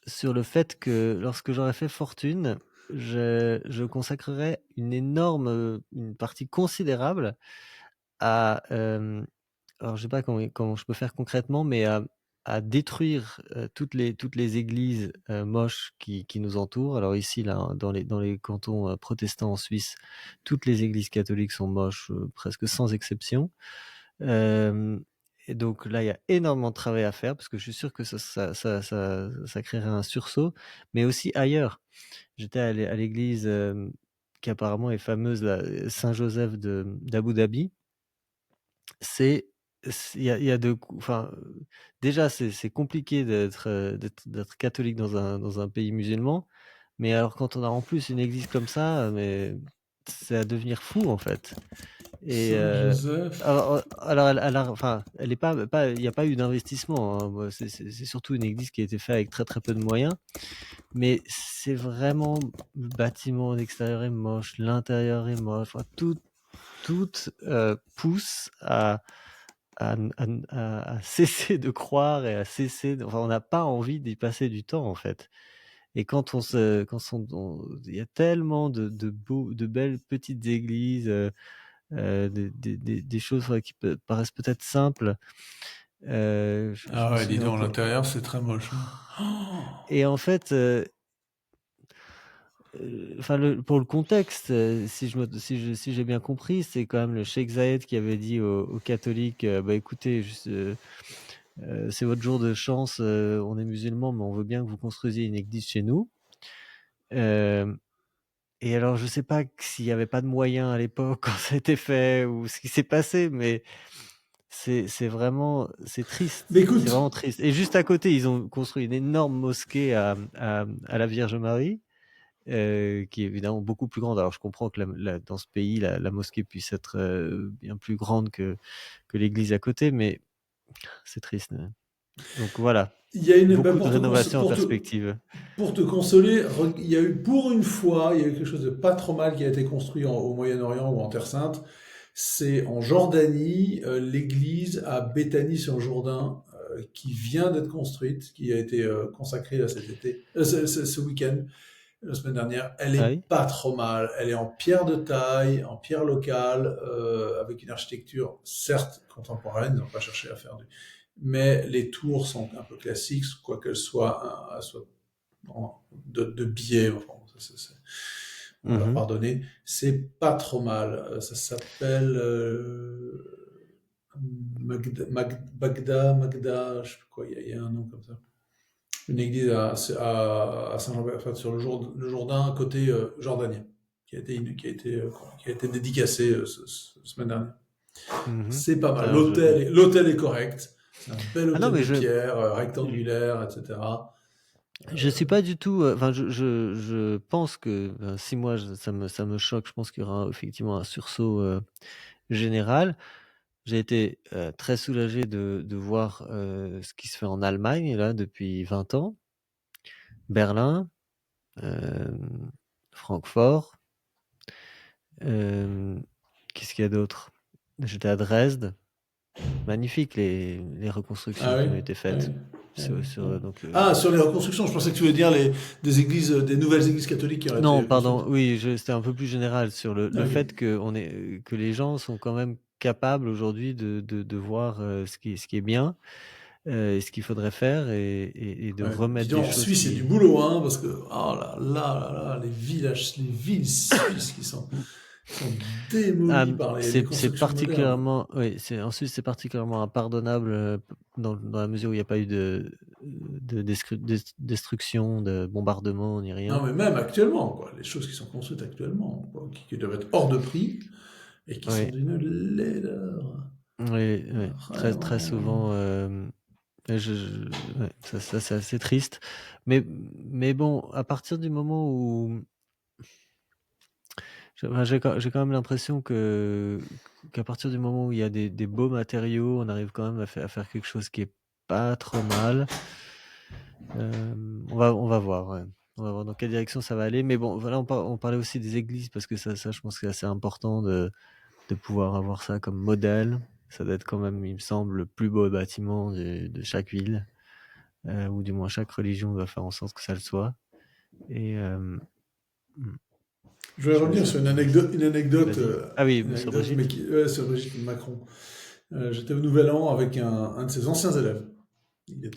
sur le fait que lorsque j'aurai fait fortune, je consacrerai une partie considérable à, alors je sais pas comment je peux faire concrètement, mais à détruire, toutes les églises, moches qui nous entourent. Alors ici, là, hein, dans les cantons, protestants en Suisse, toutes les églises catholiques sont moches, presque sans exception. Hem et donc là, il y a énormément de travail à faire parce que je suis sûr que ça créerait un sursaut, mais aussi ailleurs. J'étais à l'église, qui apparemment est fameuse là, Saint-Joseph d'Abu Dhabi. C'est il y a de q enfin, déjà c'est compliqué d'être catholique dans un pays musulman, mais alors quand on a en plus une église comme ça, mais c'est à devenir fou en fait. Et Saint-Joseph. alors elle a enfin, elle est pas il y a pas eu d'investissement, hein. Moi, c'est surtout une église qui a été faite avec très, très peu de moyens, mais c'est vraiment le bâtiment extérieur est moche, l'intérieur est moche, enfin tout, pousse à cesser de croire et à cesser de enfin, on n'a pas envie d'y passer du temps, en fait. Et quand il y a tellement de belles petites églises, des choses, ouais, qui paraissent peut-être simples. Je Ah me ouais, dis souviens donc, que l'intérieur, c'est très moche, hein. et en fait, enfin pour le contexte, si j'ai bien compris, c'est quand même le cheikh Zayed qui avait dit aux catholiques, «Bah, écoutez, juste, c'est votre jour de chance, on est musulmans, mais on veut bien que vous construisiez une église chez nous». Hem Et alors je sais pas s'il y avait pas de moyens à l'époque quand ça a été fait ou ce qui s'est passé, mais c'est Mais triste, c'est écoute, vraiment triste. Et juste à côté, ils ont construit une énorme mosquée à la Vierge Marie, qui est évidemment beaucoup plus grande. Alors je comprends que dans ce pays, la mosquée puisse être, bien plus grande que l'église à côté, mais c'est triste, ouais. Donc voilà, il y a une, bah, beaucoup de rénovations en perspective. pour te consoler, il y a eu pour une fois, il y a eu quelque chose de pas trop mal qui a été construit au Moyen-Orient ou en Terre Sainte. C'est en Jordanie, l'église à Béthanie sur Jourdain, qui vient d'être construite, qui a été consacrée là cet été, ce week-end, la semaine dernière. Elle Ah est oui? pas trop mal. Elle est en pierre de taille, en pierre locale, avec une architecture certes contemporaine. Ils n'ont pas cherché à faire du, mais les tours sont un peu classiques, quoi qu'elles soient de biais. Enfin, on va leur Mmh. pardonner. C'est pas trop mal. Ça s'appelle Magda, je sais plus quoi, il y a un nom comme ça. Une église à Saint-Jean, enfin, sur le Jourdain, côté jordanien, qui a été dédicacé semaine dernière. Mmh. C'est pas mal. Ah je L'hôtel est correct. C'est un bel ah non, hôtel mais de je pierre, rectangulaire, etc. Je suis pas du tout, enfin je pense que, si moi ça me choque, je pense qu'il y aura effectivement un sursaut, général. J'ai été, très soulagé de voir, ce qui se fait en Allemagne là depuis 20 ans. Berlin, Francfort, hem, qu'est-ce qu'il y a d'autre? J'étais à Dresde, magnifique les reconstructions Ah oui, qui ont été oui, faites oui, oui. sur donc Ah, sur les reconstructions, je pensais que tu voulais dire des églises, des nouvelles églises catholiques qui auraient Non, été pardon, construites. oui, c'était un peu plus général sur le Ah, fait ok. que les gens sont quand même capables aujourd'hui de voir, ce qui est bien, et ce qu'il faudrait faire et de Ouais. Dis remettre des donc, en choses Suisse, il y a du qui boulot, hein, parce que, oh là là là là, les villes suisses mmh, qui sont démolies par les c'est constructions modernes. particulièrement oui, c'est particulièrement impardonnable, dans la mesure où il y a pas eu de destruction, de bombardement ni Non, rien. mais même actuellement, quoi, les choses qui sont construites actuellement, quoi, qui doivent être hors de prix et qui sont Oui, d'une laideur. oui, oui, très, très Vraiment. souvent, ouais, ça c'est assez triste. Mais bon, à partir du moment où enfin, j'ai quand même l'impression qu'à partir du moment où il y a des beaux matériaux, on arrive quand même à faire quelque chose qui est pas trop mal. On va voir, ouais. On va voir dans quelle direction ça va aller. Mais bon, voilà, on parlait aussi des églises parce que ça je pense que c'est assez important de pouvoir avoir ça comme modèle. Ça doit être quand même, il me semble, le plus beau bâtiment de chaque ville. Ou du moins chaque religion doit faire en sorte que ça le soit. Et mmh, Je vais revenir sur je une vas-y. anecdote, Ah oui, une sur anecdote, Brigitte? sur Brigitte Macron. J'étais au Nouvel An avec un de ses anciens élèves.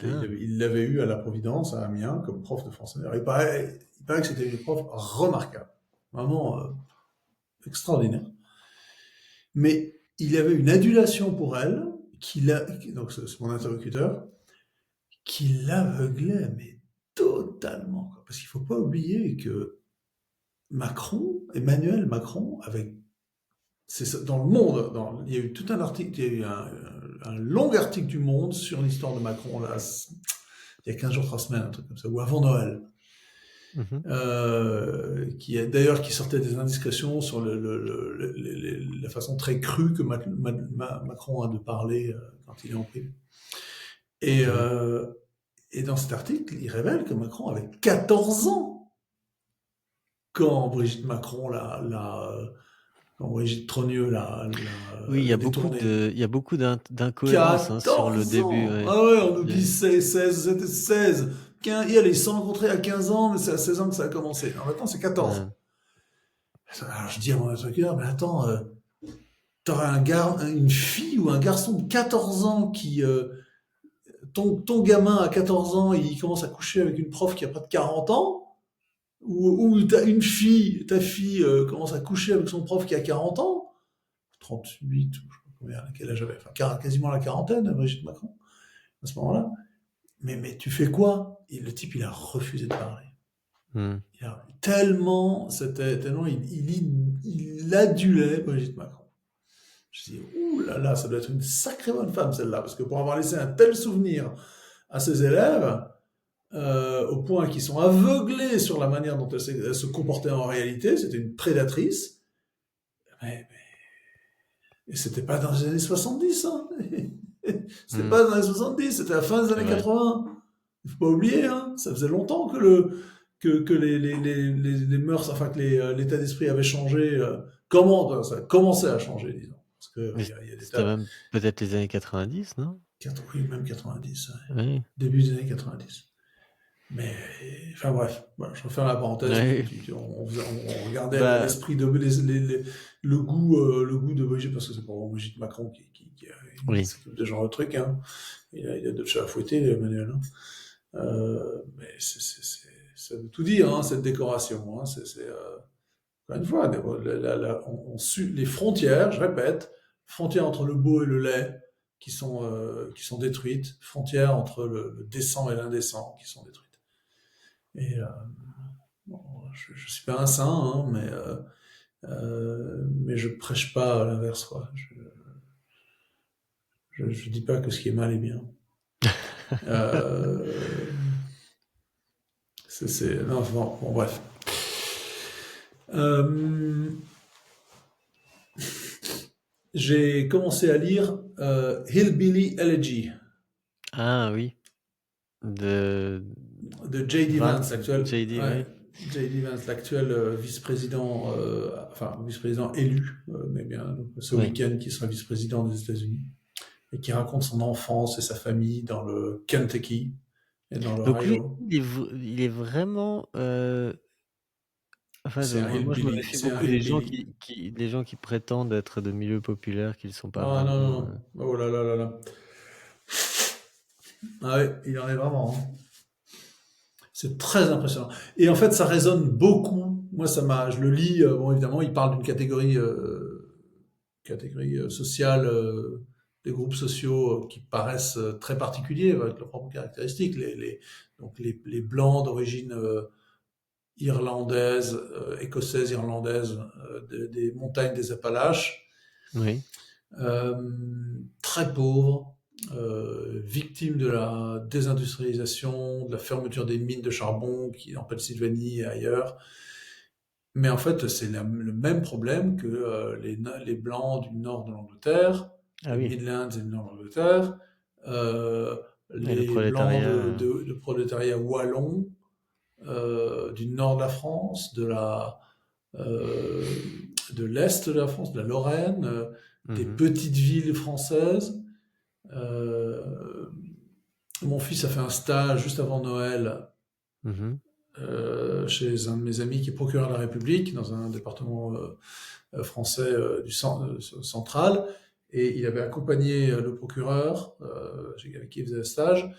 Ah. Il l'avait eu à la Providence, à Amiens, comme prof de français. Alors, il paraît que c'était une prof remarquable, vraiment extraordinaire. Mais il avait une adulation pour elle, donc c'est mon interlocuteur, qui l'aveuglait, mais totalement. Quoi. Parce qu'il ne faut pas oublier que Emmanuel Macron, dans le Monde, il y a eu tout un article, il y a eu un long article du Monde sur l'histoire de Macron, là, il y a 15 jours, 3 semaines, un truc comme ça, ou avant Noël. Mhm. Qui sortait des indiscrétions sur la façon très crue que Macron a de parler quand il est en privé. Et, Mhm. euh, et dans cet article, il révèle que Macron avait 14 ans quand Brigitte Macron quand Brigitte Trogneux Oui, l'a détourné. il y a beaucoup d'incohérences hein, sur le 14 début. ans! Ouais. Ah ouais, on nous dit J'ai- 16, c'était 16. Ils se sont rencontrés à 15 ans, mais c'est à 16 ans que ça a commencé. Alors maintenant, c'est 14. ouais. Alors je dis à mon interlocuteur, mais attends, t'aurais une fille ou un garçon de 14 ans ton gamin à 14 ans, il commence à coucher avec une prof qui a pas de 40 ans, ou ta fille commence à coucher avec son prof qui a 40 ans, 38, ou je sais pas combien, quel âge j'avais, enfin quasiment la quarantaine, Brigitte Macron, à ce moment-là. Mais tu fais quoi? Et le type, il a refusé de parler. Mhm. Tellement, il adulait Brigitte Macron. Je dis, ouh là là, ça doit être une sacrée bonne femme celle-là, parce que pour avoir laissé un tel souvenir à ses élèves, au point qu'ils sont aveuglés sur la manière dont elle se comportait en réalité, c'était une prédatrice, et c'était pas dans les années 70, hein. C'était Mhm. pas dans les années 70, c'était la fin des C'est années vrai. 80. Il faut pas oublier, hein, ça faisait longtemps que les mœurs, enfin que l'état d'esprit avait changé. Ça a commencé à changer, disons. Parce que Mais il y a des c'était tas, même peut-être les années 90, non? oui, même 90, ouais. Oui. Début des années 90. Mais, enfin bref, voilà, je referme la parenthèse. Ouais. On regardait Bah, l'esprit le goût de Brigitte, parce que c'est pas vraiment Brigitte Macron qui oui. s'occupe de ce genre de truc, hein. Il a d'autres chats à fouetter, Emmanuel, hein. Mais ça veut tout dire, hein, cette décoration, hein. Encore une fois, les frontières, je répète, frontières entre le beau et le laid qui sont détruites, frontières entre le décent et l'indécent qui sont détruites. Et bon, je ne suis pas un saint, hein, mais je prêche pas à l'inverse, quoi. Je dis pas que ce qui est mal est bien. Euh, non, bon, bref. Euh, j'ai commencé à lire Hillbilly Elegy Ah oui. De de J.D. Vance, Vance, l'actuel, JD, ouais, oui. J.D. Vance, l'actuel vice-président, enfin vice-président élu, mais bien donc, ce Oui. week-end qui sera vice-président des États-Unis, et qui raconte son enfance et sa famille dans le Kentucky et dans Donc lui, l'Ohio. il est vraiment, enfin, moi, je me méfie C'est un beaucoup hillbilly. des gens qui prétendent être de milieux populaires, qu'ils ne sont pas Ah non, non, vraiment. non. Oh là là là là. Ah ouais, il en est vraiment, hein. C'est très impressionnant. Et en fait, ça résonne beaucoup. Moi, je le lis, bon, évidemment, il parle d'une catégorie sociale, des groupes sociaux qui paraissent très particuliers, avec leurs propres caractéristiques. Donc les blancs d'origine irlandaise, écossaise, irlandaise, des montagnes des Appalaches, Oui. euh, très pauvres, victimes de la désindustrialisation, de la fermeture des mines de charbon en Pennsylvanie et ailleurs. Mais en fait, c'est le même problème que les Blancs du nord de l'Angleterre, Ah les oui. Midlands et du nord de l'Angleterre, Et le les Blancs prolétariat. de prolétariat wallon du nord de la France, euh, de l'est de la France, de la Lorraine, des Mhm. petites villes françaises. Euh, Mon fils a fait un stage juste avant Noël Mhm. chez un de mes amis qui est procureur de la République dans un département français central. et il avait accompagné le procureur, avec qui il faisait le stage,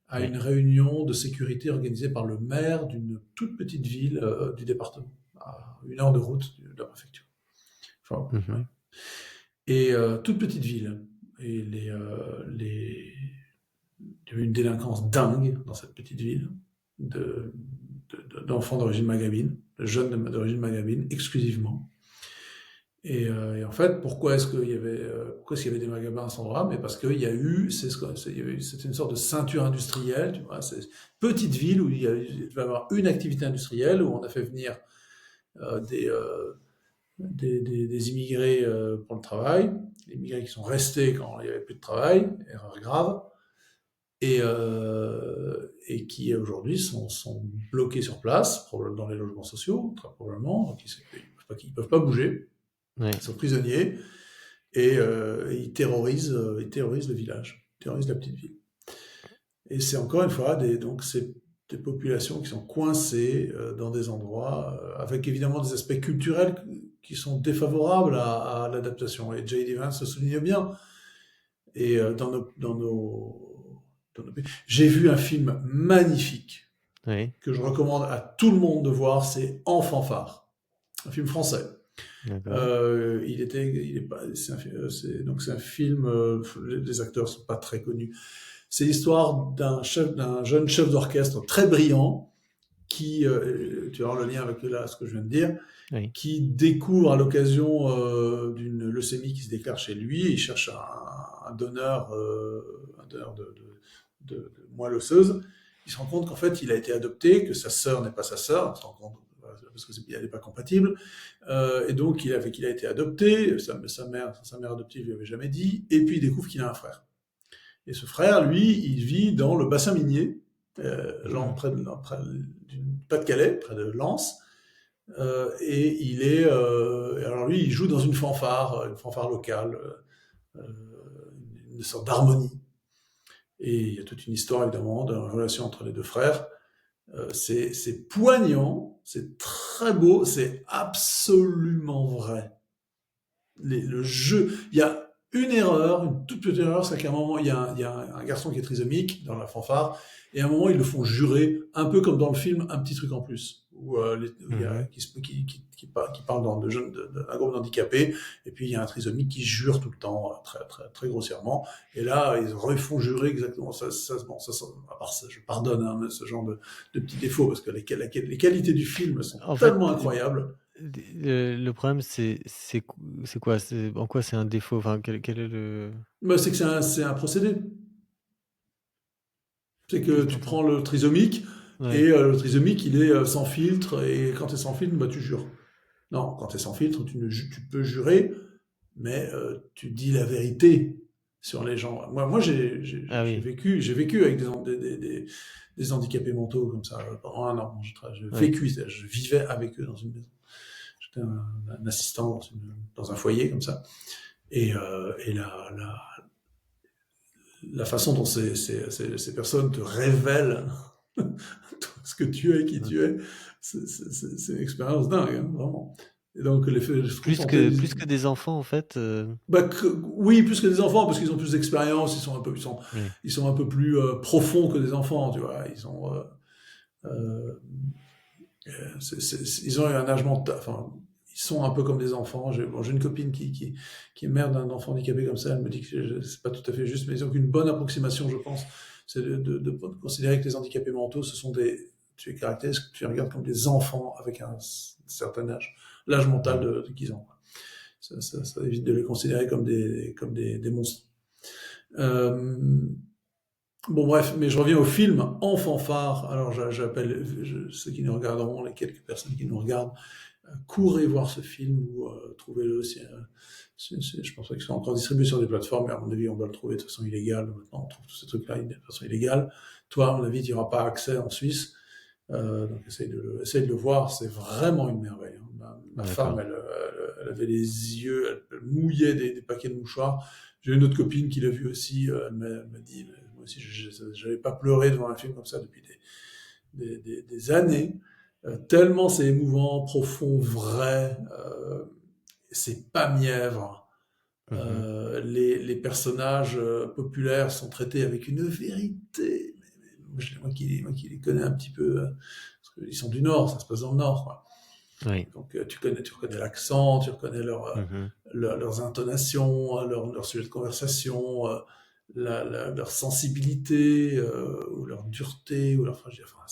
à Oui. une réunion de sécurité organisée par le maire d'une toute petite ville du département, à 1 heure de route de la préfecture. Enfin, ouais. Mmh. Et toute petite ville. Et il y avait une délinquance dingue dans cette petite ville d'enfants d'origine maghrébine, de jeunes d'origine maghrébine exclusivement. Et en fait, pourquoi est-ce qu'il y avait des Maghrébins à cet endroit? Mais parce qu'il y a eu, c'était une sorte de ceinture industrielle, tu vois, c'est une petite ville où il devait y avoir une activité industrielle, où on a fait venir euh, des, euh, des immigrés pour le travail, des immigrés qui sont restés quand il n'y avait plus de travail, erreur grave, et qui aujourd'hui sont bloqués sur place, dans les logements sociaux, très probablement, donc ils peuvent pas bouger, Ouais. ils sont prisonniers, et ils terrorisent le village, ils terrorisent la petite ville. Et c'est encore une fois donc c'est des populations qui sont coincées dans des endroits avec évidemment des aspects culturels qui sont défavorables à l'adaptation. Et J.D. Vance le souligne bien. Et dans nos pays. J'ai vu un film magnifique Oui. que je recommande à tout le monde de voir, c'est En fanfare, un film français. D'accord. Il est pas, donc c'est un film. Les acteurs sont pas très connus. C'est l'histoire d'un jeune chef d'orchestre très brillant qui, tu vas voir le lien avec là, ce que je viens de dire, Oui. qui découvre à l'occasion d'une leucémie qui se déclare chez lui. Il cherche un donneur de moelle osseuse. Il se rend compte qu'en fait, il a été adopté, que sa sœur n'est pas sa sœur. Il se rend compte parce qu'elle n'est pas compatible. Et donc, il a été adopté. Sa mère adoptive lui avait jamais dit. Et puis, il découvre qu'il a un frère. Et ce frère, lui, il vit dans le bassin minier, près du Pas-de-Calais, près de Lens. Et alors lui, il joue dans une fanfare locale, euh, une sorte d'harmonie. Et il y a toute une histoire, évidemment, de la relation entre les deux frères. C'est poignant, c'est très beau, c'est absolument vrai. Le jeu, il y a une erreur, une toute petite erreur, c'est qu'à un moment, il y a un garçon qui est trisomique dans la fanfare, et à un moment, ils le font jurer, un peu comme dans le film, un petit truc en plus, où il y a, Mmh. qui parle d'un groupe d'handicapés, et puis il y a un trisomique qui jure tout le temps, très, très, très grossièrement, et là, ils refont jurer exactement à part ça, je pardonne hein, ce genre de petits défauts, parce que les qualités du film sont En fait, tellement incroyables. le problème, c'est quoi? C'est en quoi c'est un défaut? Enfin, quel est le Mais c'est que c'est un procédé. C'est que qu'est-ce que tu tu entends? prends le trisomique et Ouais. le trisomique, il est sans filtre et quand tu es sans filtre, bah, tu jures. Non, quand tu es sans filtre, tu peux jurer, mais tu dis la vérité sur les gens. Moi Ah oui, j'ai vécu avec des handicapés mentaux comme ça pendant 1 an. J'ai oui. vécu, je vivais avec eux dans une maison. J'étais un assistant dans un foyer comme ça. Et la façon dont ces personnes te révèlent ce que tu es, qui Mmh. tu es, c'est une expérience dingue, hein, vraiment. Et donc, se confronter. Plus que des enfants, en fait, Bah, oui, plus que des enfants, parce qu'ils ont plus d'expérience, oui. ils sont un peu plus profonds que des enfants, tu vois. Euh, ils ont eu un âge mental, enfin, ils sont un peu comme des enfants. J'ai une copine qui est mère d'un enfant handicapé comme ça, elle me dit que c'est pas tout à fait juste, mais ils ont une bonne approximation, je pense, c'est de considérer que les handicapés mentaux, ce sont tu les caractérises, tu les regardes comme des enfants avec un certain âge, l'âge mental Mmh. qu'ils ont. Ça évite de les considérer comme des monstres. Euh, Bon, bref, mais je reviens au film En fanfare. Alors, j'appelle ceux qui nous regarderont, les quelques personnes qui nous regardent, courez voir ce film ou trouvez-le aussi. Je pense pas qu'il soit encore distribué sur des plateformes, mais à mon avis, on doit le trouver de façon illégale. Maintenant, on trouve tous ces trucs-là de façon illégale. Toi, à mon avis, tu n'auras pas accès en Suisse. Donc, essaye de le voir. C'est vraiment une merveille, hein. Ma femme, D'accord. elle avait les yeux, elle mouillait des paquets de mouchoirs. J'ai une autre copine qui l'a vu aussi. Elle m'a dit, moi aussi, je n'avais pas pleuré devant un film comme ça depuis des années. Tellement c'est émouvant, profond, vrai. C'est pas mièvre. Mmh. Les personnages populaires sont traités avec une vérité. Moi qui les connais un petit peu, parce qu'ils sont du Nord, ça se passe dans le Nord, quoi. Oui. Donc tu reconnais l'accent, tu reconnais Mmh. leurs intonations, leur sujet de conversation, leur sensibilité, ou leur dureté, ou leur fragilité. Enfin,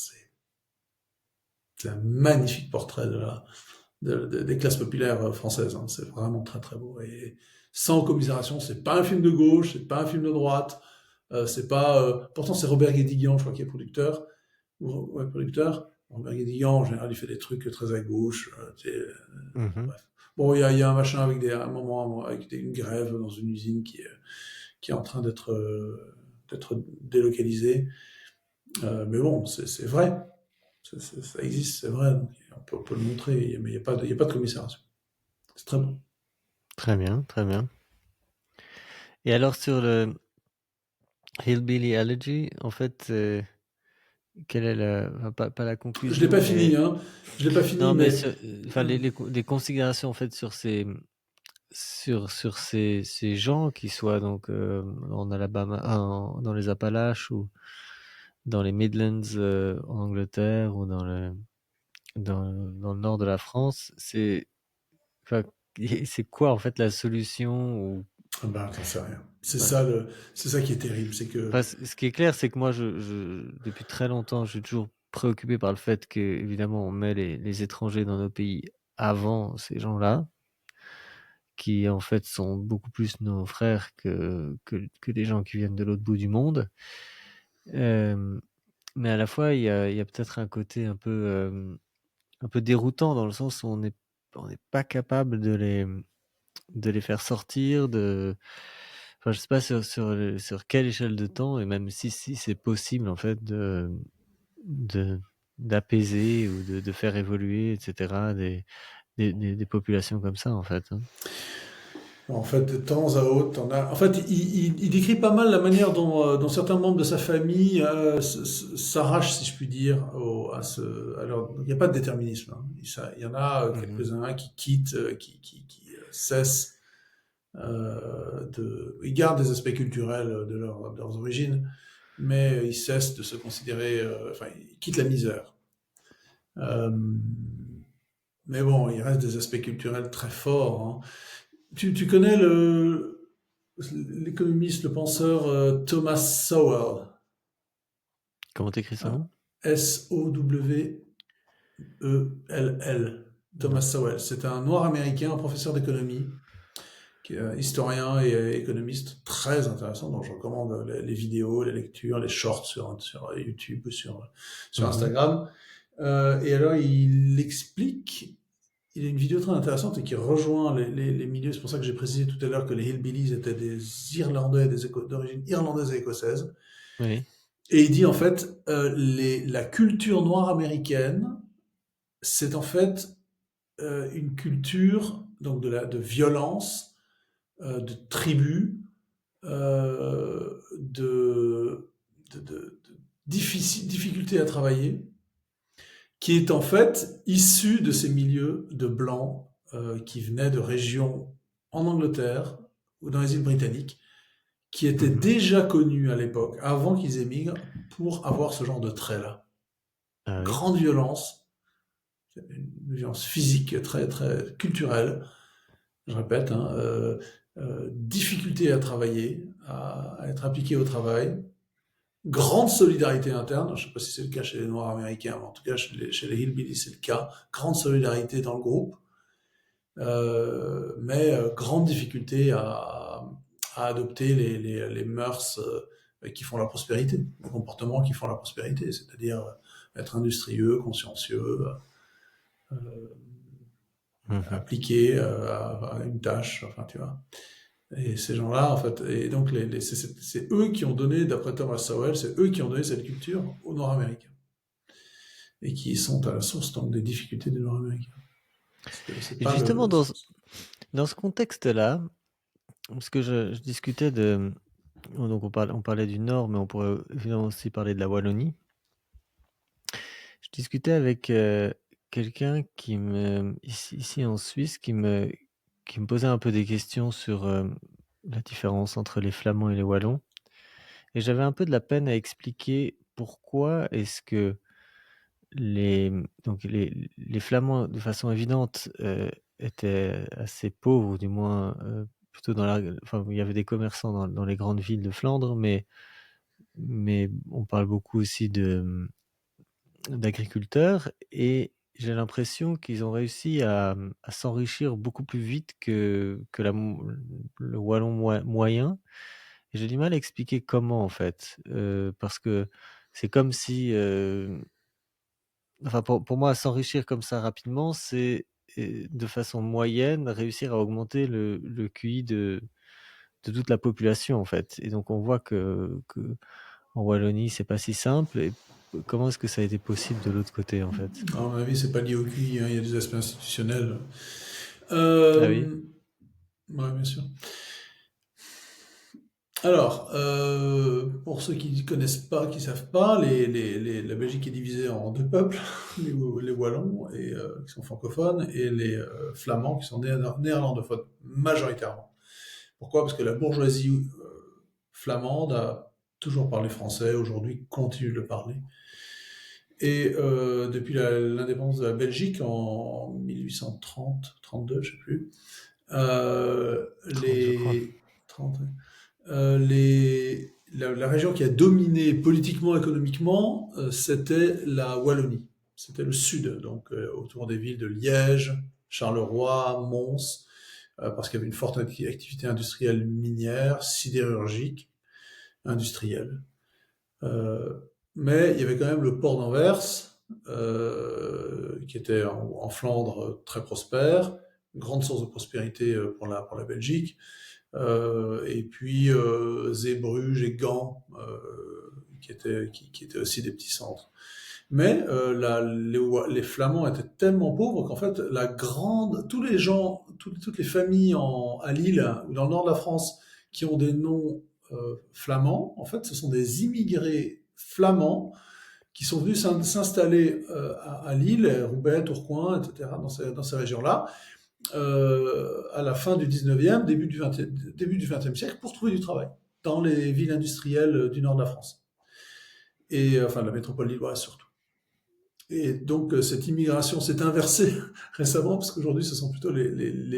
c'est un magnifique portrait des classes populaires françaises. Hein. C'est vraiment très très beau. Et sans commisération, c'est pas un film de gauche, c'est pas un film de droite. C'est pas. Pourtant, c'est Robert Guédiguian, je crois, qui est producteur. Ouais, producteur. Robert Guédiguian, en général, il fait des trucs très à gauche. Mmh. Bref. Bon, il y a un machin avec un moment avec une grève dans une usine qui est en train d'être délocalisée. Mais bon, c'est vrai. Ça existe, c'est vrai. Donc, on peut le montrer, mais il y a pas de commisération. C'est très bon. Très bien, très bien. Et alors sur le Hillbilly Elegy, en fait, quelle est la enfin pas la Je l'ai conclusion, pas mais fini, hein. Je l'ai pas fini, non, mais mais enfin les considérations en fait sur ces gens qui soient donc, en Alabama, dans les Appalaches ou dans les Midlands, en Angleterre ou dans le nord de la France, enfin, c'est quoi en fait la solution ou ben, j'en sais rien. enfin, C'est ça qui est terrible, c'est que ce qui est clair, c'est que moi, depuis très longtemps, je suis toujours préoccupé par le fait que, évidemment, on met les étrangers dans nos pays avant ces gens-là, qui en fait sont beaucoup plus nos frères que des gens qui viennent de l'autre bout du monde. Euh, mais à la fois, il y a peut-être un côté un peu déroutant dans le sens où on n'est pas capable de les faire sortir, enfin, je sais pas sur quelle échelle de temps, et même si c'est possible, en fait, de, d'apaiser ou de faire évoluer, etc., des populations comme ça, en fait. Hein. en fait, de temps à autre, en fait, il décrit pas mal la manière dont certains membres de sa famille s'arrachent, si je puis dire, alors, il n'y a pas de déterminisme. Hein. Il y en a Mhm. quelques-uns qui quittent, qui cessent ils gardent des aspects culturels de leurs origines, mais ils cessent de se considérer, enfin, ils quittent la misère. Euh, mais bon, il reste des aspects culturels très forts. Hein. Tu connais l'économiste, le penseur Thomas Sowell, Comment t'écris son hein, nom? Sowell, Thomas Non. Sowell. C'est un noir américain, un professeur d'économie, qui est historien et économiste très intéressant, dont je recommande les vidéos, les lectures, les shorts sur YouTube ou sur Mhm. Instagram. Et alors, il explique, il a une vidéo très intéressante et qui rejoint les milieux. C'est pour ça que j'ai précisé tout à l'heure que les Hillbillies étaient des Irlandais d'origine irlandaise et écossaise. Oui. Et il dit en fait, la culture noire américaine, c'est en fait une culture donc de violence, de tribus, de difficulté à travailler, qui est en fait issu de ces milieux de blancs qui venaient de régions en Angleterre ou dans les îles britanniques, qui étaient Mhm. déjà connus à l'époque, avant qu'ils émigrent, pour avoir ce genre de traits-là. Ah oui. Grande violence, une violence physique très très culturelle, je répète, hein, difficulté à travailler, à être appliqué au travail, grande solidarité interne, je ne sais pas si c'est le cas chez les Noirs américains, mais en tout cas chez les Hillbillies c'est le cas, grande solidarité dans le groupe, mais grande difficulté à adopter les mœurs qui font la prospérité, les comportements qui font la prospérité, c'est-à-dire être industrieux, consciencieux, Mhm. appliqué à une tâche, enfin tu vois. Et ces gens-là, en fait, et donc c'est eux qui ont donné, d'après Thomas Sowell, c'est eux qui ont donné cette culture aux Nord-Américains et qui sont à la source donc des difficultés des Nord-Américains. C'est Et pas justement, le. dans ce contexte-là, parce que je discutais donc on parlait du Nord, mais on pourrait évidemment aussi parler de la Wallonie. Je discutais avec quelqu'un ici en Suisse qui me posait un peu des questions sur la différence entre les Flamands et les Wallons. Et j'avais un peu de la peine à expliquer pourquoi est-ce que les Flamands, de façon évidente, étaient assez pauvres, ou du moins plutôt enfin, il y avait des commerçants dans les grandes villes de Flandre, mais on parle beaucoup aussi d'agriculteurs, et j'ai l'impression qu'ils ont réussi à s'enrichir beaucoup plus vite que le Wallon moyen. Et j'ai du mal à expliquer comment, en fait, parce que c'est comme si, enfin pour moi, s'enrichir comme ça rapidement, c'est de façon moyenne réussir à augmenter le QI de toute la population, en fait. Et donc on voit que en Wallonie, c'est pas si simple. Et comment est-ce que ça a été possible de l'autre côté, en fait? À mon avis, c'est pas lié au QI, hein, il y a des aspects institutionnels. Ah oui? Ouais, bien sûr. Alors, pour ceux qui ne connaissent pas, qui ne savent pas, la Belgique est divisée en deux peuples, les Wallons, qui sont francophones, et les Flamands, qui sont néerlandophones, majoritairement. Pourquoi? Parce que la bourgeoisie flamande a toujours parlé français, aujourd'hui continue de le parler. Et depuis l'indépendance de la Belgique en 1830-32, je ne sais plus, 30, je crois. 30, la région qui a dominé politiquement, économiquement, c'était la Wallonie. C'était le sud, donc autour des villes de Liège, Charleroi, Mons, parce qu'il y avait une forte activité industrielle minière, sidérurgique, industrielle. Mais il y avait quand même le port d'Anvers, qui était en Flandre très prospère, une grande source de prospérité pour la Belgique. Et puis Zeebrugge et Gand, qui étaient aussi des petits centres. Mais les Flamands étaient tellement pauvres qu'en fait, tous les gens, toutes les familles à Lille ou dans le nord de la France qui ont des noms flamands, en fait, ce sont des immigrés flamands qui sont venus s'installer à Lille, Roubaix, Tourcoing, etc., dans ces régions-là, à la fin du 19e, début du 20e siècle, pour trouver du travail dans les villes industrielles du nord de la France. Et enfin, la métropole lilloise surtout. Et donc, cette immigration s'est inversée récemment, parce qu'aujourd'hui, ce sont plutôt les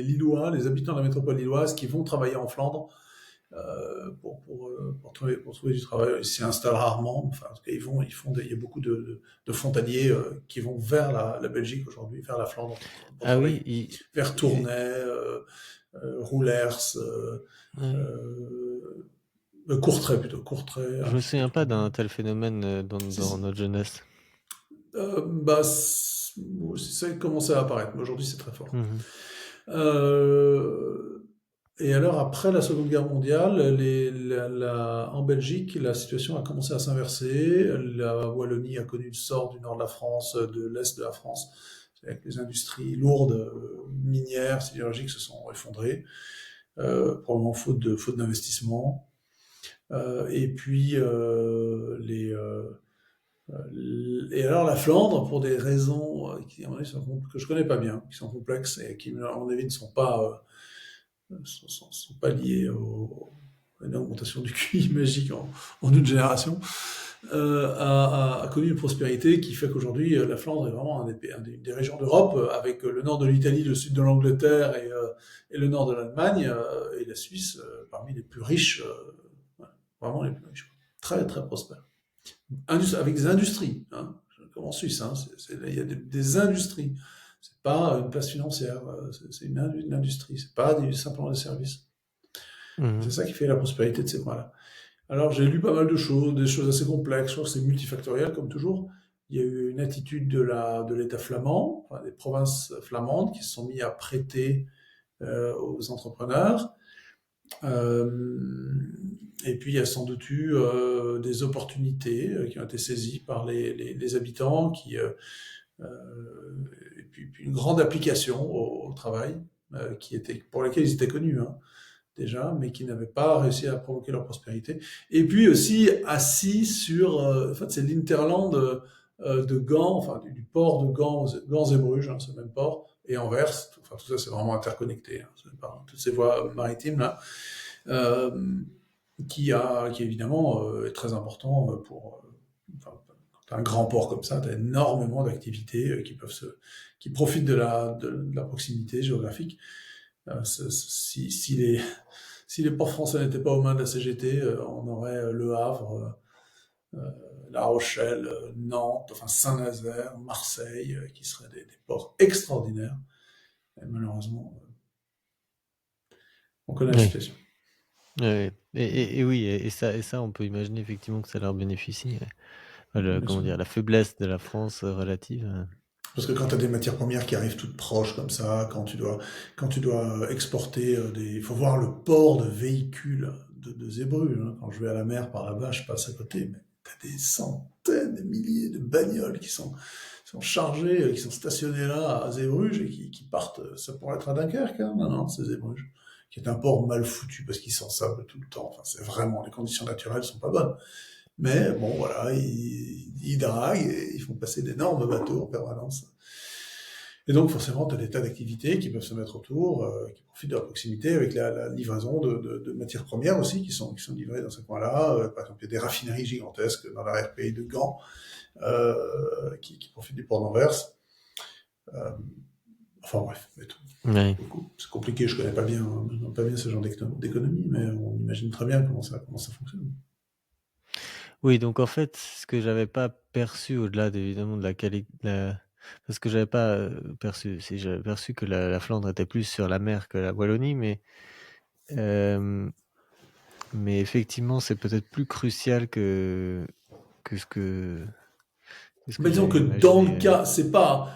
Lillois, les habitants de la métropole lilloise, qui vont travailler en Flandre pour trouver du travail. Ils s'y installent rarement. Enfin, en tout cas, il y a beaucoup de frontaliers qui vont vers la Belgique aujourd'hui, vers la Flandre pour Ah travailler. oui, Vers Tournai, Roulers, ouais. Courtrai plutôt. Courtrai, Je un me petit peu souviens pas Tournai. d'un tel phénomène dans notre jeunesse. Bah, ça commençait à apparaître, mais aujourd'hui c'est très fort. Mhm. Et alors, après la Seconde Guerre mondiale, en Belgique, la situation a commencé à s'inverser. La Wallonie a connu une sorte du nord de la France, de l'est de la France, avec les industries lourdes, minières, sidérurgiques, se sont effondrées, probablement faute d'investissement. Et puis, et alors la Flandre, pour des raisons que je connais pas bien, qui sont complexes et qui, à mon avis, ne sont pas sont pas liées à une augmentation du QI magique en une génération, a connu une prospérité qui fait qu'aujourd'hui, la Flandre est vraiment des régions d'Europe, avec le nord de l'Italie, le sud de l'Angleterre et le nord de l'Allemagne, et la Suisse, parmi les plus riches, vraiment les plus riches. Très, très prospère. Avec des industries, hein, comme en Suisse, hein, il y a des industries. C'est pas une place financière, c'est une industrie, c'est pas simplement des services. C'est Mhm. ça qui fait la prospérité de ces coins-là. Alors j'ai lu pas mal de choses, des choses assez complexes, je crois que c'est multifactoriel comme toujours. Il y a eu une attitude de l'État flamand, enfin, des provinces flamandes qui se sont mis à prêter aux entrepreneurs. Et puis il y a sans doute eu des opportunités qui ont été saisies par les habitants, et puis une grande application au travail, pour lesquels ils étaient connus, hein, déjà, mais qui n'avaient pas réussi à provoquer leur prospérité. Et puis aussi assis sur, en fait, c'est l'Interland de Gand, enfin du port de Gand, Gand et Bruges, hein, ce même port, et Anvers. Enfin, tout ça, c'est vraiment interconnecté, hein. Toutes ces voies maritimes là, euh, qui évidemment est très important enfin, quand tu as un grand port comme ça, tu as énormément d'activités qui profitent de la proximité géographique. Si les ports français n'étaient pas aux mains de la CGT, on aurait Le Havre, La Rochelle, Nantes, enfin Saint-Nazaire, Marseille, qui seraient des ports extraordinaires. Et malheureusement, on connaît la Oui. situation. Ouais. Et oui, et ça, on peut imaginer effectivement que ça leur bénéficie. Bien Comment sûr. dire, la faiblesse de la France relative. Parce que quand tu as des matières premières qui arrivent toutes proches comme ça, quand tu dois exporter il faut voir le port de véhicules de Zeebrugge, hein. Quand je vais à la mer par là-bas, je passe à côté, mais tu as des centaines de milliers de bagnoles sont chargées, qui sont stationnées là à Zeebrugge et qui partent. Ça pourrait être à Dunkerque, hein. Non, non, c'est Zeebrugge, qui est un port mal foutu parce qu'il s'ensable tout le temps. Enfin, c'est vraiment, les conditions naturelles sont pas bonnes. Mais bon, voilà, ils draguent et ils font passer d'énormes bateaux en permanence. Et donc, forcément, tu as des tas d'activités qui peuvent se mettre autour, qui profitent de la proximité avec la livraison de matières premières aussi qui sont livrées dans ce coin-là. Par exemple, il y a des raffineries gigantesques dans l'arrière-pays de Gand qui profitent du port d'Anvers. Euh, enfin bref, Ouais. c'est compliqué, je connais pas bien ce genre d'économie, mais on imagine très bien comment ça fonctionne. Oui, donc en fait, ce que j'avais pas perçu au-delà évidemment de la qualité, parce que j'avais pas perçu, si j'avais perçu que la Flandre était plus sur la mer que la Wallonie, euh, mais effectivement, c'est peut-être plus crucial que ce que, que ce que Mais disons j'avais que dans le imaginé. cas, c'est pas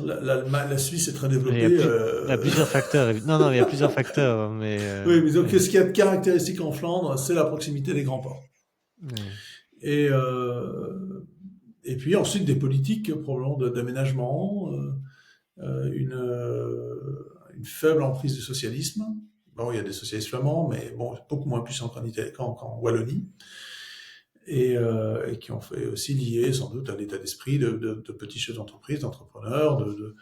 la Suisse est très Il y a développée. plus, il y a plusieurs facteurs. Non, non, il y a plusieurs facteurs, hein, Oui, mais donc ouais, ce qu'il y a de caractéristique en Flandre, c'est la proximité des grands ports. ouais, Et, euh, et puis ensuite des politiques probablement d'aménagement, une faible emprise du socialisme. Bon, il y a des socialistes flamands, mais bon, beaucoup moins puissants qu'en Wallonie. Et qui ont fait aussi lié sans doute à l'état d'esprit de petits chefs d'entreprise, d'entrepreneurs, de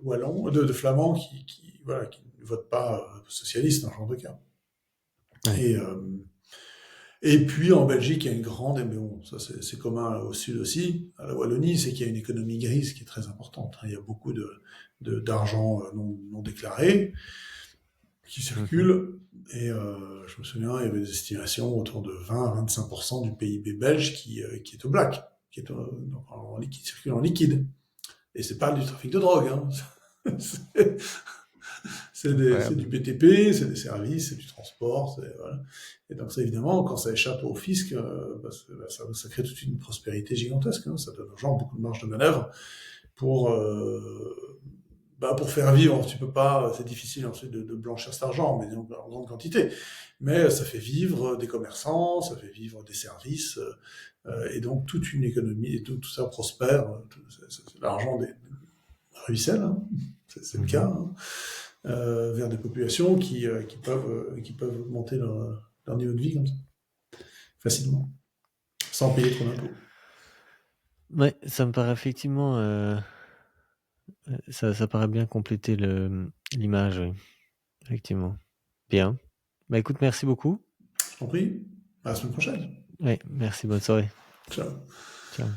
Wallons, de Flamands voilà, qui ne votent pas socialiste dans ce genre de cas. ouais. Et, euh, et puis en Belgique, il y a une grande, mais bon, ça c'est commun au sud aussi, à la Wallonie, c'est qu'il y a une économie grise qui est très importante. Il y a beaucoup d'argent non déclaré qui Mhm. circule. Et je me souviens, il y avait des estimations autour de 20 à 25% du PIB belge qui est au black, donc qui circule en liquide. Et c'est pas du trafic de drogue, hein. C'est c'est du Incroyable. BTP, c'est des services, c'est du transport, voilà. Et donc ça, évidemment, quand ça échappe au fisc, ça crée toute une prospérité gigantesque, hein. Ça donne aux gens beaucoup de marge de manœuvre pour, pour faire vivre. Tu peux pas, c'est difficile ensuite de blanchir cet argent, mais donc en grande quantité. Mais ça fait vivre des commerçants, ça fait vivre des services, et donc toute une économie, et tout ça prospère. L'argent ruisselle, hein. C'est le cas, Mhm. hein. Vers des populations qui peuvent augmenter leur niveau de vie comme ça, facilement, sans payer trop d'impôts. Ouais, ça me paraît effectivement, ça paraît bien compléter l'image, oui, effectivement. Bien. Bah écoute, merci beaucoup. Je t'en prie, à la semaine prochaine. Ouais, merci, bonne soirée. Ciao. Ciao.